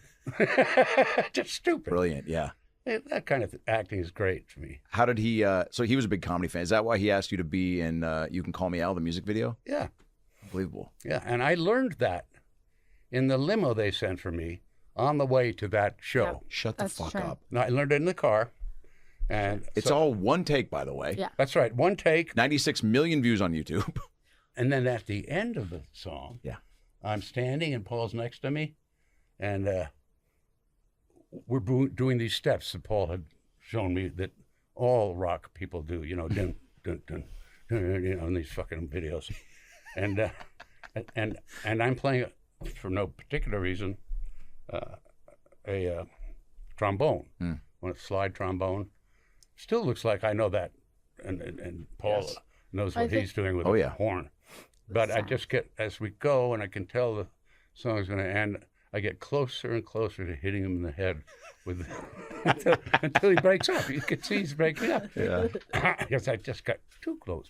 Just stupid. Brilliant, yeah. That kind of acting is great for me. How did he, so he was a big comedy fan. Is that why he asked you to be in You Can Call Me Al, the music video? Yeah. Unbelievable. Yeah, and I learned that in the limo they sent for me on the way to that show. Shut the That's fuck true. up. No, I learned it in the car. And It's all one take, by the way. Yeah. That's right, one take. 96 million views on YouTube. And then at the end of the song, Yeah. I'm standing and Paul's next to me, and we're doing these steps that Paul had shown me that all rock people do, you know, dun, dun, dun, dun, you know, in these fucking videos. And I'm playing, for no particular reason, a trombone, one of slide trombone. Still looks like I know that, and Paul knows what he's doing with the horn. But I just get, as we go, and I can tell the song's going to end, I get closer and closer to hitting him in the head with until he breaks up. You can see he's breaking up. Yeah. Because I just got too close.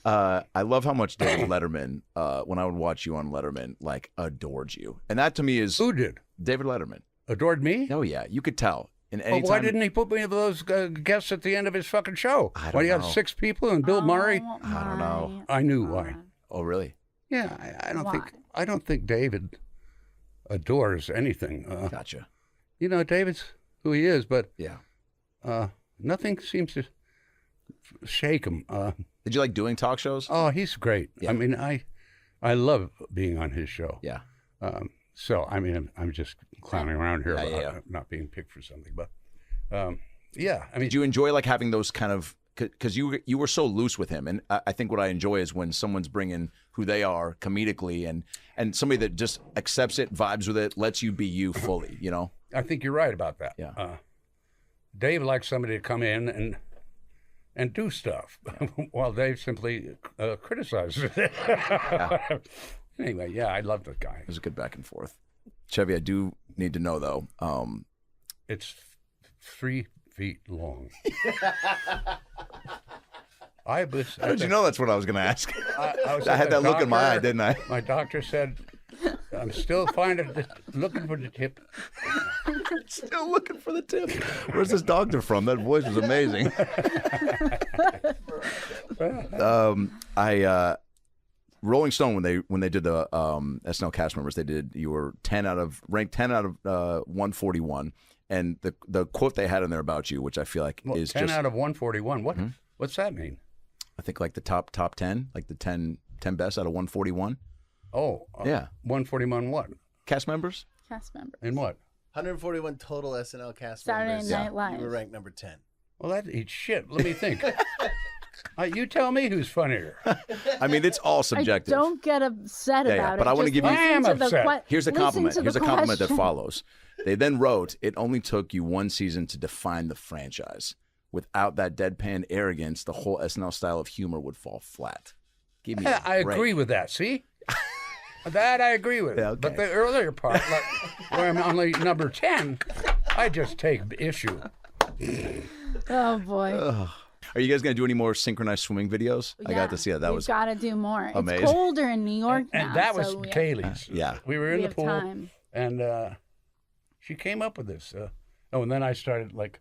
I love how much David Letterman, when I would watch you on Letterman, like adored you. And that to me is Who did? David Letterman. Adored me? Oh, yeah. You could tell. And Well, why didn't he put me with those guests at the end of his fucking show? Why do you have 6 people and Bill Murray? I don't know. I knew why. Oh, really? Yeah, I don't think David adores anything. Gotcha. You know, David's who he is, but Yeah. nothing seems to shake him. Did you like doing talk shows? Oh, he's great. Yeah. I mean, I love being on his show. Yeah. So I mean, I'm just clowning around here Yeah, about yeah. not being picked for something, but yeah. I mean, Did you enjoy like having those kind of, because you were so loose with him, and I think what I enjoy is when someone's bringing who they are comedically, and somebody that just accepts it, vibes with it, lets you be you fully. You know. I think you're right about that. Yeah. Dave likes somebody to come in and do stuff, while Dave simply criticizes it. Anyway, yeah, I love the guy. It was a good back and forth. Chevy, I do need to know though. It's 3 feet long. How did you know that's what I was going to ask? I I had that look in my eye, didn't I? My doctor said, I'm still looking for the tip. Still looking for the tip. Where's this doctor from? That voice was amazing. Rolling Stone, when they did the SNL cast members, you were ranked 10 out of 141, and the quote they had in there about you, which I feel like is 10 just out of 141. What's that mean? I think like the top 10, like the 10 best out of 141. Oh, Yeah. 141 what? Cast members. Cast member. In what? 141 total SNL cast Saturday members. Night Live. You were ranked number 10. Well, that eats shit. Let me think. You tell me who's funnier. I mean, it's all subjective. Don't get upset Yeah, about it. but I wanna Just give you- listen I am to the upset. Here's a listen compliment. to Here's the a compliment that question. follows. They then wrote, "It only took you one season to define the franchise." without that deadpan arrogance, the whole SNL style of humor would fall flat. Give me I agree with that. See? That I agree with. Yeah, okay. But the earlier part, like, where I'm only number 10, I just take issue. Oh boy. Are you guys going to do any more synchronized swimming videos? I got to see that. That was We've got to do more. amazing. It's colder in New York now. And that was so Caley's. Yeah. We were in we the have pool, time. and she came up with this. And then I started like,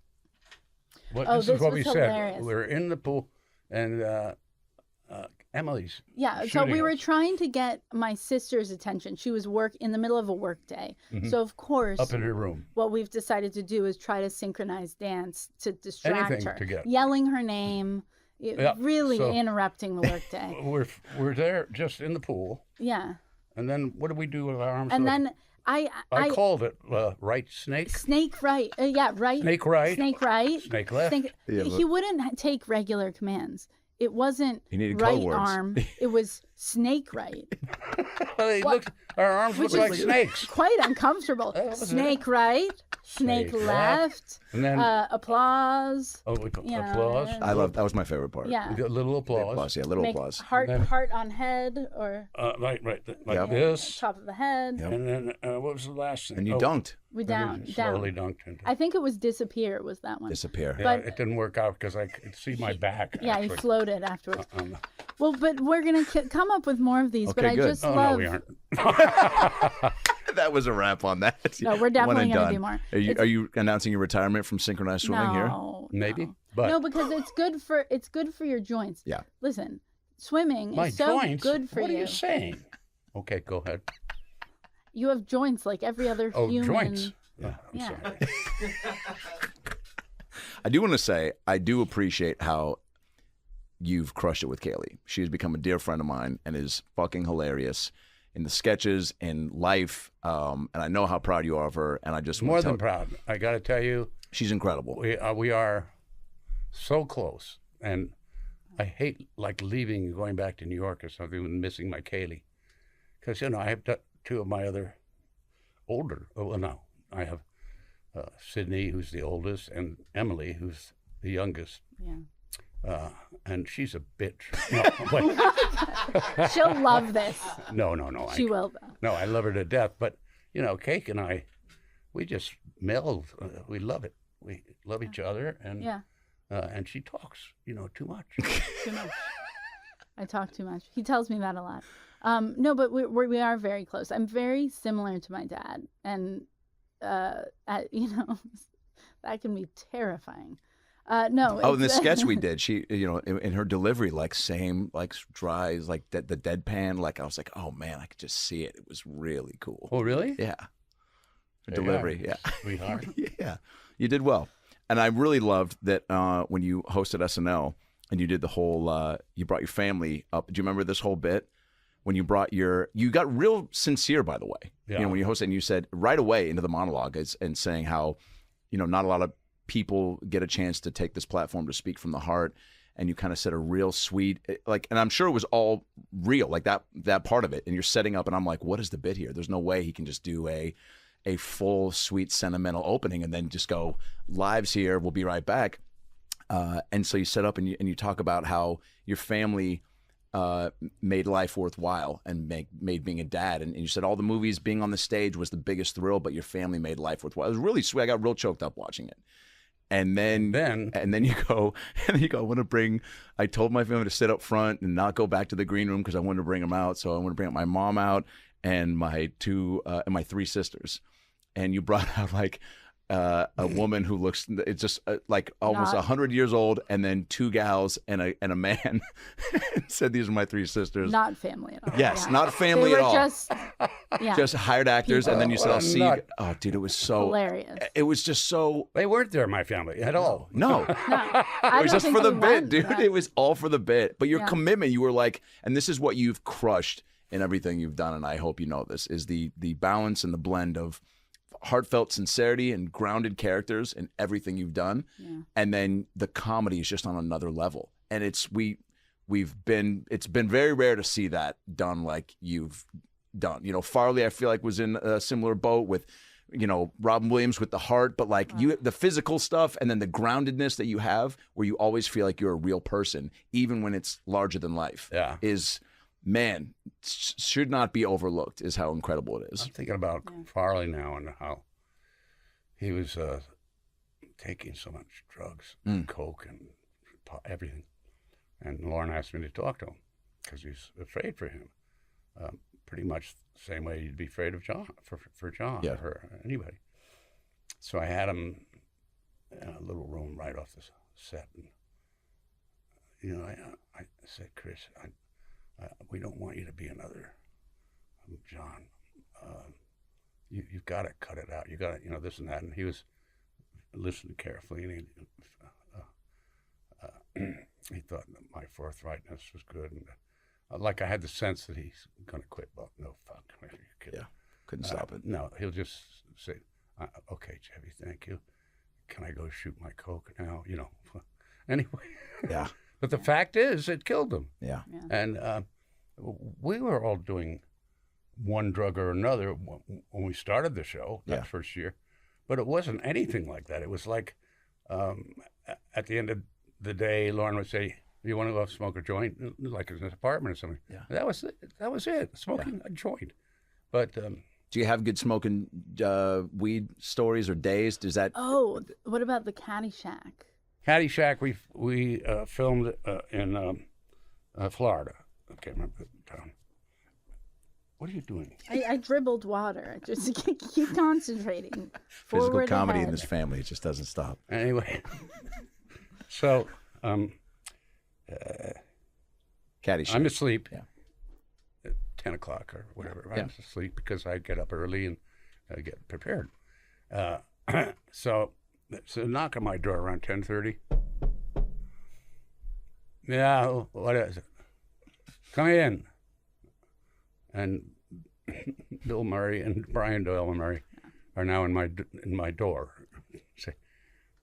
This is what was we hilarious. said. We were in the pool, and Emily's. Yeah, so shooting we were us. trying to get my sister's attention. She was in the middle of a work day. So of course, Up in her room. what we've decided to do is try to synchronize dance to distract Anything her. to get- Yelling her name, really so- interrupting the work day. We're there just in the pool, Yeah. and then what do we do with our arms? And up? then I called it right snake, snake right. Yeah, right. snake right, Snake right. snake left. He wouldn't take regular commands. It wasn't He needed right code words. arm. It was snake right. Our arms Which look like is snakes. Quite uncomfortable. was it. Snake right, snake Snake left, And then applause. we yeah, applause. I love that was my favorite part. Yeah. We got a little applause. Applause, yeah, little Make applause. heart And then- heart on head or Like Yep. this. top of the head. Yep. And then what was the last thing? And you dunked. We then down we down. slowly dunked into. I think it was disappear was that one. Disappear. Yeah, but- it didn't work out because I could see my back. Yeah, he actually. floated afterwards. Um, Well, but we're gonna come up with more of these. but Okay, I good. just oh love. no, we aren't. That was a wrap on that. No, we're One definitely and gonna done. do more. Are you announcing your retirement from synchronized swimming here? No, Maybe, no. but No, because it's good for your joints. Yeah. Listen, swimming my is so joints. good for what you. are you saying? Okay, go ahead. You have joints like every other Oh, human. joints. Yeah, I'm Yeah. sorry. I do want to say I do appreciate how you've crushed it with Caley. She's become a dear friend of mine and is fucking hilarious in the sketches, in life, and I know how proud you are of her. And I just More want to than proud. I got to tell you, she's incredible. we are so close, and I hate like leaving, and going back to New York or something, and missing my Caley, because I have two of my other older. Oh, well, no, I have Sydney, who's the oldest, and Emily, who's the youngest. Yeah. And she's a bitch. No, wait. She'll love this. no. She will though. No, I love her to death. But Cake and I, we just meld. We love it. We love each other, and Yeah. and she talks, too much. Too much. I talk too much. He tells me that a lot. No, but we are very close. I'm very similar to my dad, and that can be terrifying. No. Oh, in the it's- sketch we did, she, in her delivery, like same, like dry, like the deadpan, like I was like, oh man, I could just see it. It was really cool. Oh, really? Yeah. Her There you delivery, are, yeah. sweetheart. Yeah, you did well. And I really loved that when you hosted SNL and you did the whole, you brought your family up. Do you remember this whole bit? When you brought you got real sincere, by the way. Yeah. When you hosted and you said right away into the monologue and saying how, not a lot of people get a chance to take this platform to speak from the heart. And you kind of said a real sweet, and I'm sure it was all real, like that part of it. And you're setting up and I'm like, what is the bit here? There's no way he can just do a full, sweet, sentimental opening and then just go, lives here, we'll be right back. And so you set up and you talk about how your family made life worthwhile and made being a dad. And you said all the movies being on the stage was the biggest thrill, but your family made life worthwhile. It was really sweet. I got real choked up watching it. And then you go, I told my family to sit up front and not go back to the green room because I wanted to bring them out. So I wanted to bring my mom out and my my three sisters. And you brought out like a woman who looks, it's just like almost 100 years old, and then two gals and a man. Said these are my three sisters. Not family at all. Yes, Yeah. not family They were at all. Just Hired actors. And then you said, I'll see you. Oh, dude, it was so hilarious. It was just so. They weren't there, my family, at all. No. No, It I was don't just think for the they bit, went, dude. but- It was all for the bit. But your Yeah. commitment, you were like, and this is what you've crushed in everything you've done, and I hope you know this, is the balance and the blend of heartfelt sincerity and grounded characters in everything you've done. Yeah. And then the comedy is just on another level. And it's been very rare to see that done like you've done. Farley, I feel like, was in a similar boat with Robin Williams with the heart, but like the physical stuff and then the groundedness that you have where you always feel like you're a real person, even when it's larger than life, should not be overlooked is how incredible it is. I'm thinking about Farley now and how he was taking so much drugs, coke and everything. And Lauren asked me to talk to him because he's afraid for him. Pretty much the same way you'd be afraid of John, for John or anybody. So I had him in a little room right off the set. And, I said, Chris, we don't want you to be another John. You've got to cut it out. You got to, this and that. And he was listening carefully, and he thought that my forthrightness was good. And like I had the sense that he's going to quit, but no, fuck. Couldn't stop it. No, he'll just say, okay, Chevy, thank you. Can I go shoot my coke now? Anyway. Yeah. But the fact is, it killed him. Yeah. And we were all doing one drug or another when we started the show that first year. But it wasn't anything like that. It was like at the end of the day, Lauren would say, you want to go smoke a joint, like in his apartment or something. Yeah. That was it, smoking a joint. But do you have good smoking weed stories or days? Does that? Oh, what about the Caddyshack? Caddyshack, we filmed in Florida. I can't remember the town. What are you doing? I dribbled water. Just keep concentrating. Physical comedy ahead. in this family, it just doesn't stop. Anyway, so Caddyshack. I'm asleep at 10 o'clock or whatever. I'm asleep because I get up early and I get prepared. So knock on my door around 10:30. Yeah, what is it? Come in. And Bill Murray and Brian Doyle Murray are now in my door. Say,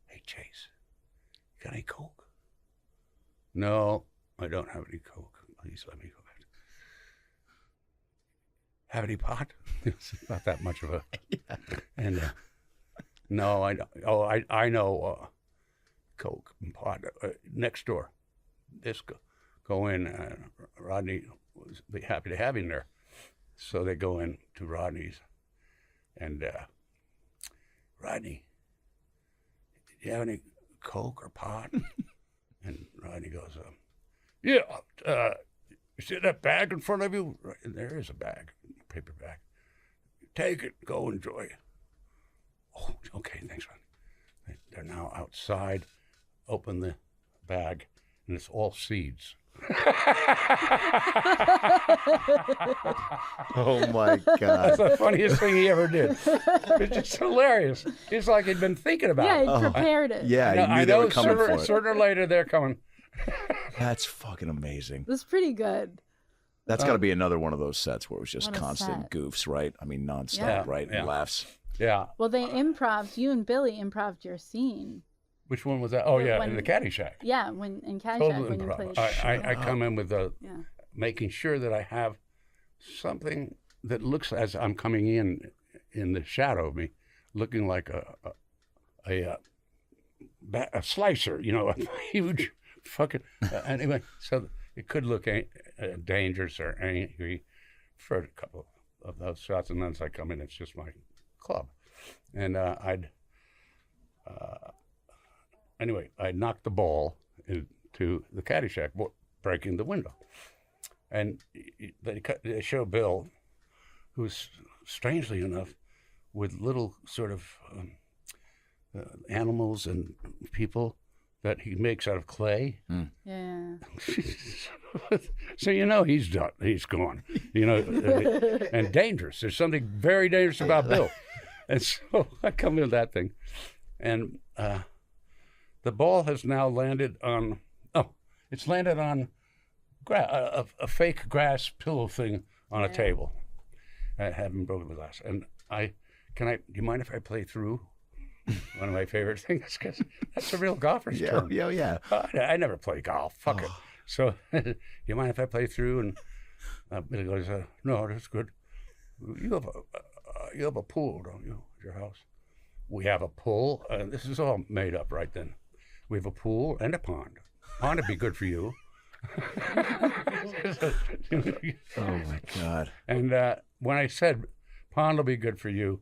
hey Chase, you got any coke? No, I don't have any coke. Please let me go back. Have any pot? It's not that much of a. And no, I don't. Oh, I know coke and pot next door. Just go in. Rodney was be happy to have him there. So they go in to Rodney's, and Rodney, do you have any coke or pot? And Rodney goes, yeah. You see that bag in front of you? Right, and there is a bag, paper bag. Take it, go enjoy. Oh, okay, thanks, Rodney. They're now outside. Open the bag, and it's all seeds. Oh my God. That's the funniest thing he ever did. It's just hilarious. It's like he'd been thinking about it. Yeah, he prepared it. Yeah, he knew they were coming for it. Sooner or later, they're coming. That's fucking amazing. It was pretty good. That's got to be another one of those sets where it was just What a constant set. goofs, right? I mean, nonstop, Yeah. right? Yeah. And laughs. Yeah. Well, they improv'd, you and Billy improv'd your scene. Which one was that? Oh, yeah, When- in the Caddyshack. Yeah, when in Caddyshack, Total when you improv. played. I come in with Yeah. making sure that I have something that looks as I'm coming in the shadow of me, looking like a slicer, a huge fucking. Anyway, so it could look dangerous or angry for a couple of those shots, and then as I come in, it's just my club, and Anyway, I knocked the ball into the Caddyshack, breaking the window. And they show Bill, who's strangely enough, with little sort of animals and people that he makes out of clay. Yeah. So he's done. He's gone. And dangerous. There's something very dangerous about Bill. And so I come in with that thing, and the ball has now landed on. It's landed on a fake grass pillow thing on a table. I haven't broken the glass, and do you mind if I play through? One of my favorite things, because that's a real golfer's term. Yeah. I never play golf. Fuck it. So, you mind if I play through? And Billy goes, no, that's good. You have a pool, don't you? at your house. We have a pool. This is all made up right then. We have a pool and a pond. Pond would be good for you. Oh my God. And when I said pond will be good for you,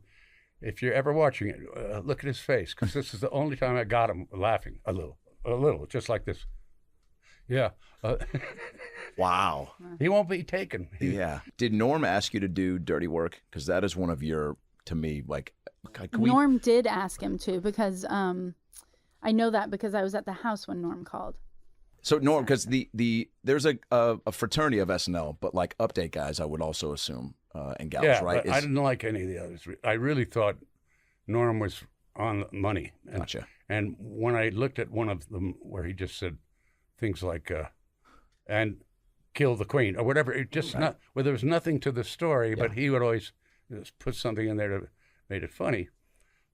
if you're ever watching it, look at his face, because this is the only time I got him laughing a little, just like this. Yeah. Wow. He won't be taken. Yeah. Did Norm ask you to do dirty work? Because that is one of your, to me, like. Norm did ask him to, because I know that because I was at the house when Norm called. So Norm, because there's a fraternity of SNL, but like update guys, I would also assume, and gals, Yeah, right? but I didn't like any of the others. I really thought Norm was on the money. Gotcha. And when I looked at one of them where he just said things like, and kill the queen, or whatever, it just not, well, there was nothing to the story, but he would always just put something in there to made it funny.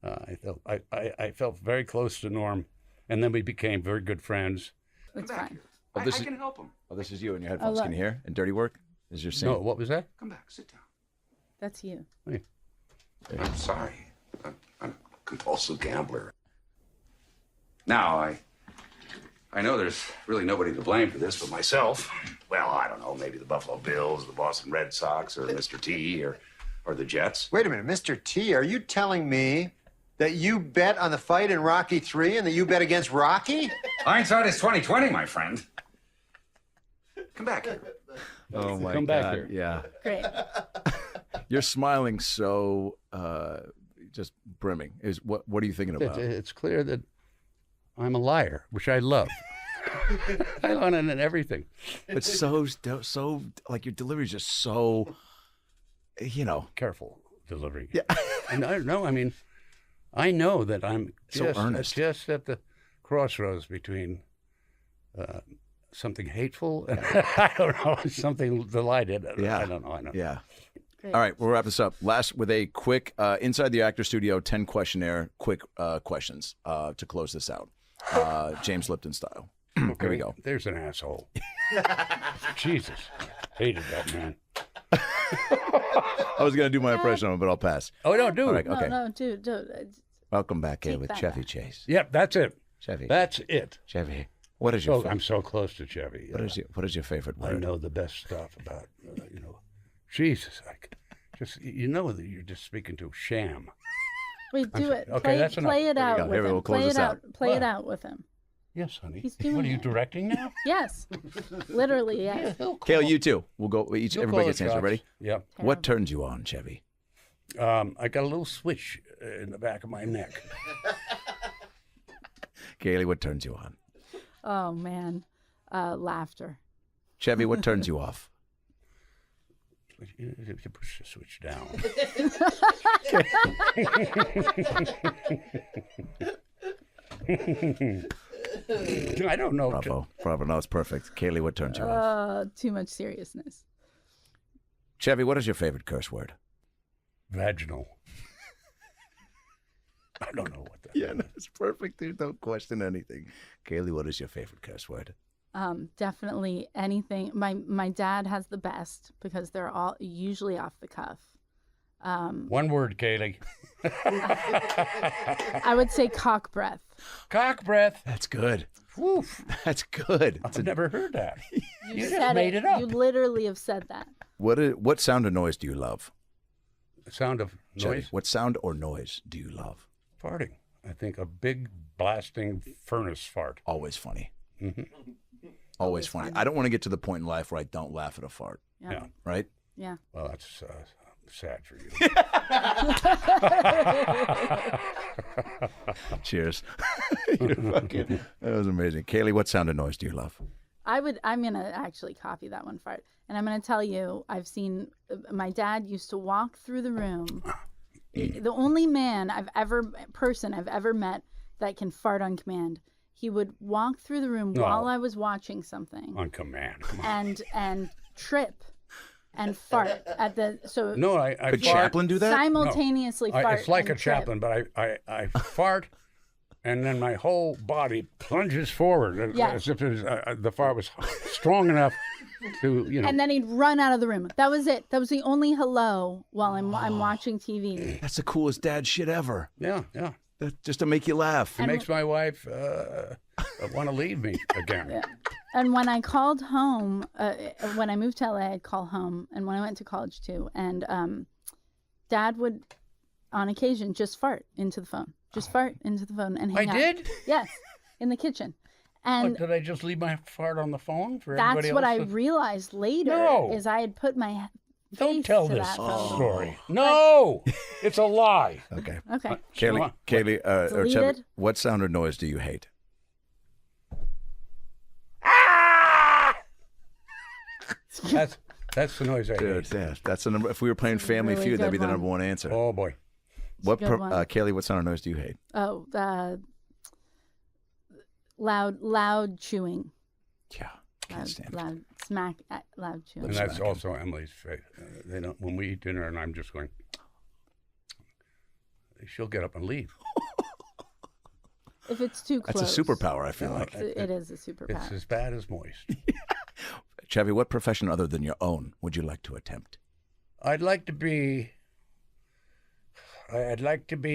I felt very close to Norm, and then we became very good friends. It's fine. Oh, I can help him. Oh, this is you in your headphones. Can you hear? And dirty work is your scene. No, what was that? Come back, sit down. That's you. Hey. I'm sorry. I'm a compulsive gambler. Now, I know there's really nobody to blame for this but myself. Well, I don't know, maybe the Buffalo Bills, the Boston Red Sox, or Mr. T, or the Jets. Wait a minute, Mr. T, are you telling me that you bet on the fight in Rocky III and that you bet against Rocky? Hindsight is 20/20, my friend. Come back here. Oh my Come God. back here. Yeah. Great. You're smiling so just brimming. What are you thinking about? It's clear that I'm a liar, which I love. I learn it in everything. It's so like your delivery is just so, Careful delivery. Yeah. And I don't know. I mean, I know that I'm So earnest. just at the crossroads between something hateful and I don't know, something delighted. Yeah. I don't know. Yeah. Great. All right, we'll wrap this up. Last with a quick inside the actor studio 10 questionnaire, quick questions to close this out, James Lipton style. Here we go. There's an asshole. Jesus, hated that man. I was gonna do my impression of him, but I'll pass. Oh no, dude. All right, okay. No, dude. Welcome back here Keep with that Chevy back. Chase. Yep, that's it. Chevy. That's it. Chevy. What is your? I'm so close to Chevy. What is your favorite I word? know the best stuff about Jesus. That you're just speaking to sham. Wait, do it. Okay, that's enough. Play it There we out go. with Here we him. go. Close Play this it out. out. Play it out with him. Yes, honey. He's doing What are you it. directing now? Yes. Literally, yes. Kale, you too. We'll go. Everybody gets an answer. Ready? Yep. What turns you on, Chevy? I got a little switch in the back of my neck. Caley, what turns you on? Oh man, laughter. Chevy, what turns you off? You push the switch down. I don't know. Bravo. No, it's perfect. Caley, what turns you off? Too much seriousness. Chevy, what is your favorite curse word? Vaginal. I don't know what that Yeah, no, it's perfect, dude. Don't question anything. Caley, what is your favorite curse word? Definitely anything. My dad has the best because they're all usually off the cuff. One word, Caley. I would say cock breath. Cock breath. That's good. Woof. That's good. I've never heard that. You just Said made it up. You literally have said that. What sound or noise do you love? The sound of Chevy, noise. what sound or noise do you love? Farting. I think a big blasting furnace fart. Always funny. Mm-hmm. Always funny. I don't want to get to the point in life where I don't laugh at a fart. Yeah. Right? Yeah. Well, that's sad for you. Cheers. That was amazing. Caley, what sound or noise do you love? I'm going to actually copy that one fart. And I'm going to tell you, I've seen, my dad used to walk through the room. The only person I've ever met that can fart on command. He would walk through the room while I was watching something. On command. Come on. And trip and fart at the, so. No, I Could fart. Chaplin do that? Simultaneously fart. It's like and a Chaplin, but I fart and then my whole body plunges forward Yes. as if it was, the fire was strong enough to, you know. And then he'd run out of the room. That was it. That was the only hello while I'm watching TV. That's the coolest dad shit ever. Yeah, yeah. Just to make you laugh. It makes my wife want to leave me again. Yeah. And when I called home, when I moved to LA, I'd call home. And when I went to college too, and Dad would, on occasion, just fart into the phone. Just fart into the phone and hang out. I did? Yes, in the kitchen. And What, did I just leave my fart on the phone for everybody that's what I else? realized later. No. Is I had put my Don't face tell to this that phone. story. No, it's a lie. Okay. Okay. Kaylee, or Deleted? Chevy, what sound or noise do you hate? That's the noise I Dude, hate. yeah, that's the number. If we were playing Family really Feud, that'd be good the number one. one answer. Oh boy. What, good one. Kaylee? What sound or noise do you hate? Oh, loud chewing. Yeah, can't stand it. Loud chewing. And that's also Emily's face. They don't. When we eat dinner, and I'm just going, she'll get up and leave. If it's too close. That's a superpower. I feel like It is a superpower. It's as bad as moist. Chevy, what profession other than your own would you like to attempt? I'd like to be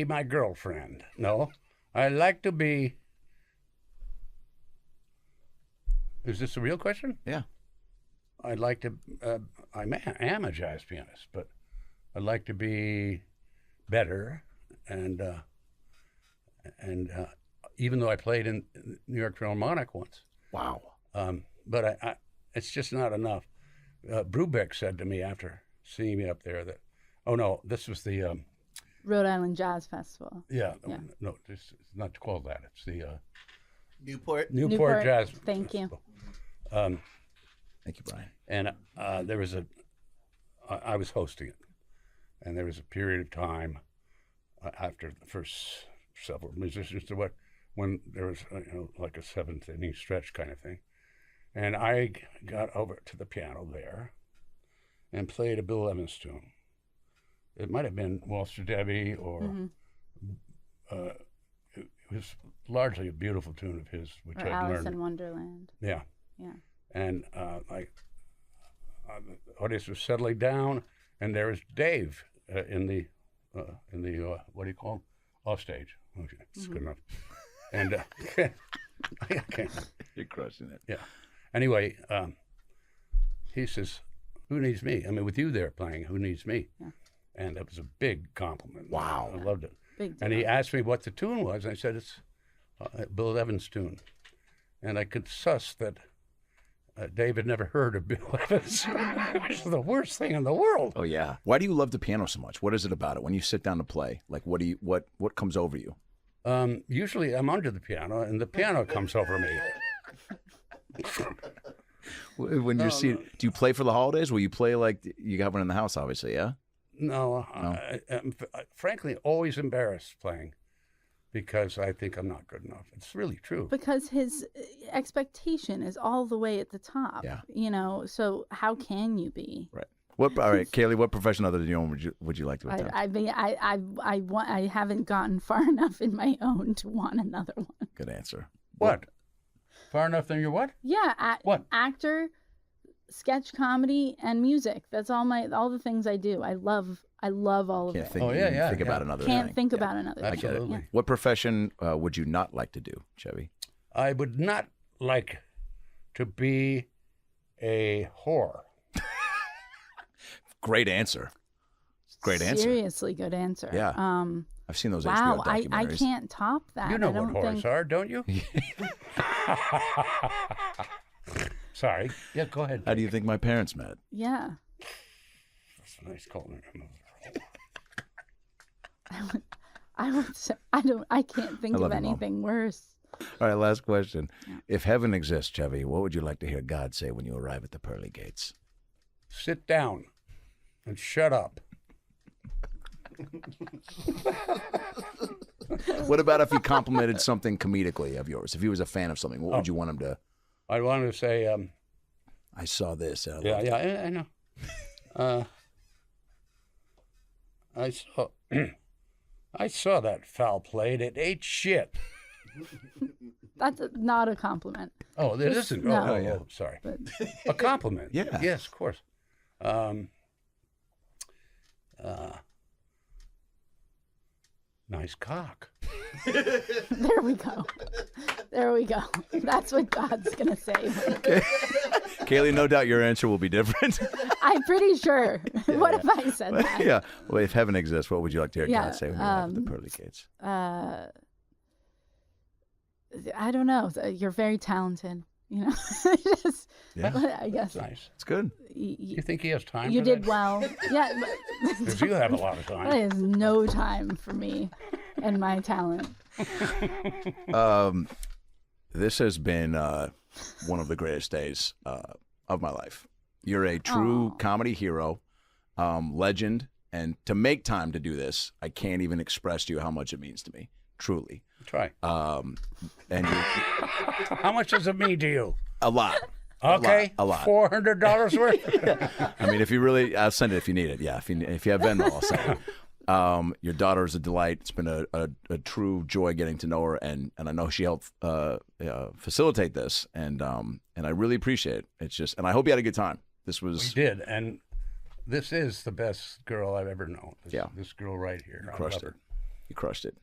my girlfriend. No, I'd like to be. Is this a real question? Yeah. I'd like to. I am a jazz pianist, but I'd like to be better, and even though I played in New York Philharmonic once. Wow. But it's just not enough. Brubeck said to me after seeing me up there that, oh no, this was the Rhode Island Jazz Festival. yeah. No, it's not called that. It's the Newport. Newport Jazz. Thank you. Festival. Thank you, Brian. And there was I was hosting it, and there was a period of time after the first several musicians to when there was like a seventh inning stretch kind of thing, and I got over to the piano there, and played a Bill Evans tune. It might have been Waltz for Debbie, or it was largely a beautiful tune of his, which Or I'd Alice learned. in Wonderland. Yeah. Yeah. And the audience was settling down, and there was Dave in the what do you call him? Off stage. Okay, it's good enough. And okay. You're crushing it. Yeah. Anyway, he says, "Who needs me? I mean, with you there playing, who needs me?" Yeah. And that was a big compliment. Wow. I loved it. Big And he asked me what the tune was. And I said, "It's Bill Evans' tune." And I could suss that David never heard of Bill Evans, which is the worst thing in the world. Oh yeah. Why do you love the piano so much? What is it about it when you sit down to play? Like, what comes over you? Usually I'm under the piano, and the piano comes over me. When you're seeing, do you play for the holidays? Will you play like you got one in the house? Obviously, yeah. No, I'm frankly always embarrassed playing because I think I'm not good enough. It's really true. Because his expectation is all the way at the top. Yeah. So how can you be? Right. All right, Kaylee, what profession other than your own would you like to attempt? I haven't gotten far enough in my own to want another one. Good answer. What? Far enough than your what? Yeah. What? Actor, sketch comedy, and music. That's all the things I do. I love all of Can't it. think, think about another Can't thing. think about another thing. Absolutely. Yeah. What profession would you not like to do, Chevy? I would not like to be a whore. Great answer. Great answer. Seriously good answer. Yeah. I've seen those Wow, HBO documentaries. I can't top that. You know I don't what whores think... are, don't you? Sorry. Yeah, go ahead. How do you think my parents met? Yeah. That's a nice calling. I would say I can't think love of you, Mom. anything worse. All right, last question. If heaven exists, Chevy, what would you like to hear God say when you arrive at the pearly gates? Sit down and shut up. What about if he complimented something comedically of yours? If he was a fan of something, what would you want him to? I want to say, I saw this. And yeah, I know. I saw that foul play. It ate shit. That's not a compliment. Oh, it isn't. No. Oh, sorry. A compliment. Yeah. Yes, of course. Nice cock. There we go. There we go. That's what God's going to say. Caley, no doubt your answer will be different. I'm pretty sure. What if I said that? Yeah. Well, if heaven exists, what would you like to hear Yeah, God say when you have the pearly gates? I don't know. You're very talented. You know, just, I guess. Nice. It's good. You think he has time? You for did that? well. Yeah. Because you have a lot of time. There is no time for me and my talent. This has been one of the greatest days of my life. You're a true comedy hero, legend, and to make time to do this, I can't even express to you how much it means to me. Truly. Try. And How much does it mean to you? a lot. Okay. A lot. $400 worth? I mean, if you really, I'll send it if you need it. Yeah, if you have Venmo, I'll send it. Your daughter is a delight. It's been a true joy getting to know her, and I know she helped facilitate this, and I really appreciate it. It's just, and I hope you had a good time. This was. We did, and this is the best girl I've ever known. Yeah. This girl right here. You crushed it. You crushed it.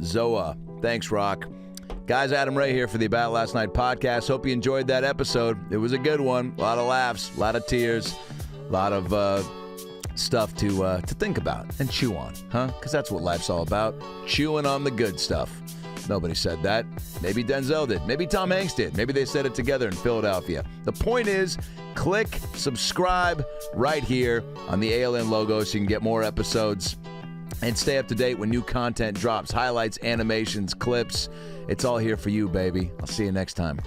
Zoa. Thanks, Rock. Guys, Adam Ray here for the About Last Night podcast. Hope you enjoyed that episode. It was a good one. A lot of laughs, a lot of tears, a lot of stuff to think about and chew on, huh? Because that's what life's all about, chewing on the good stuff. Nobody said that. Maybe Denzel did. Maybe Tom Hanks did. Maybe they said it together in Philadelphia. The point is, click subscribe right here on the ALN logo so you can get more episodes and stay up to date when new content drops. Highlights, animations, clips. It's all here for you, baby. I'll see you next time.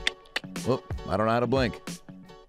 Whoop, I don't know how to blink.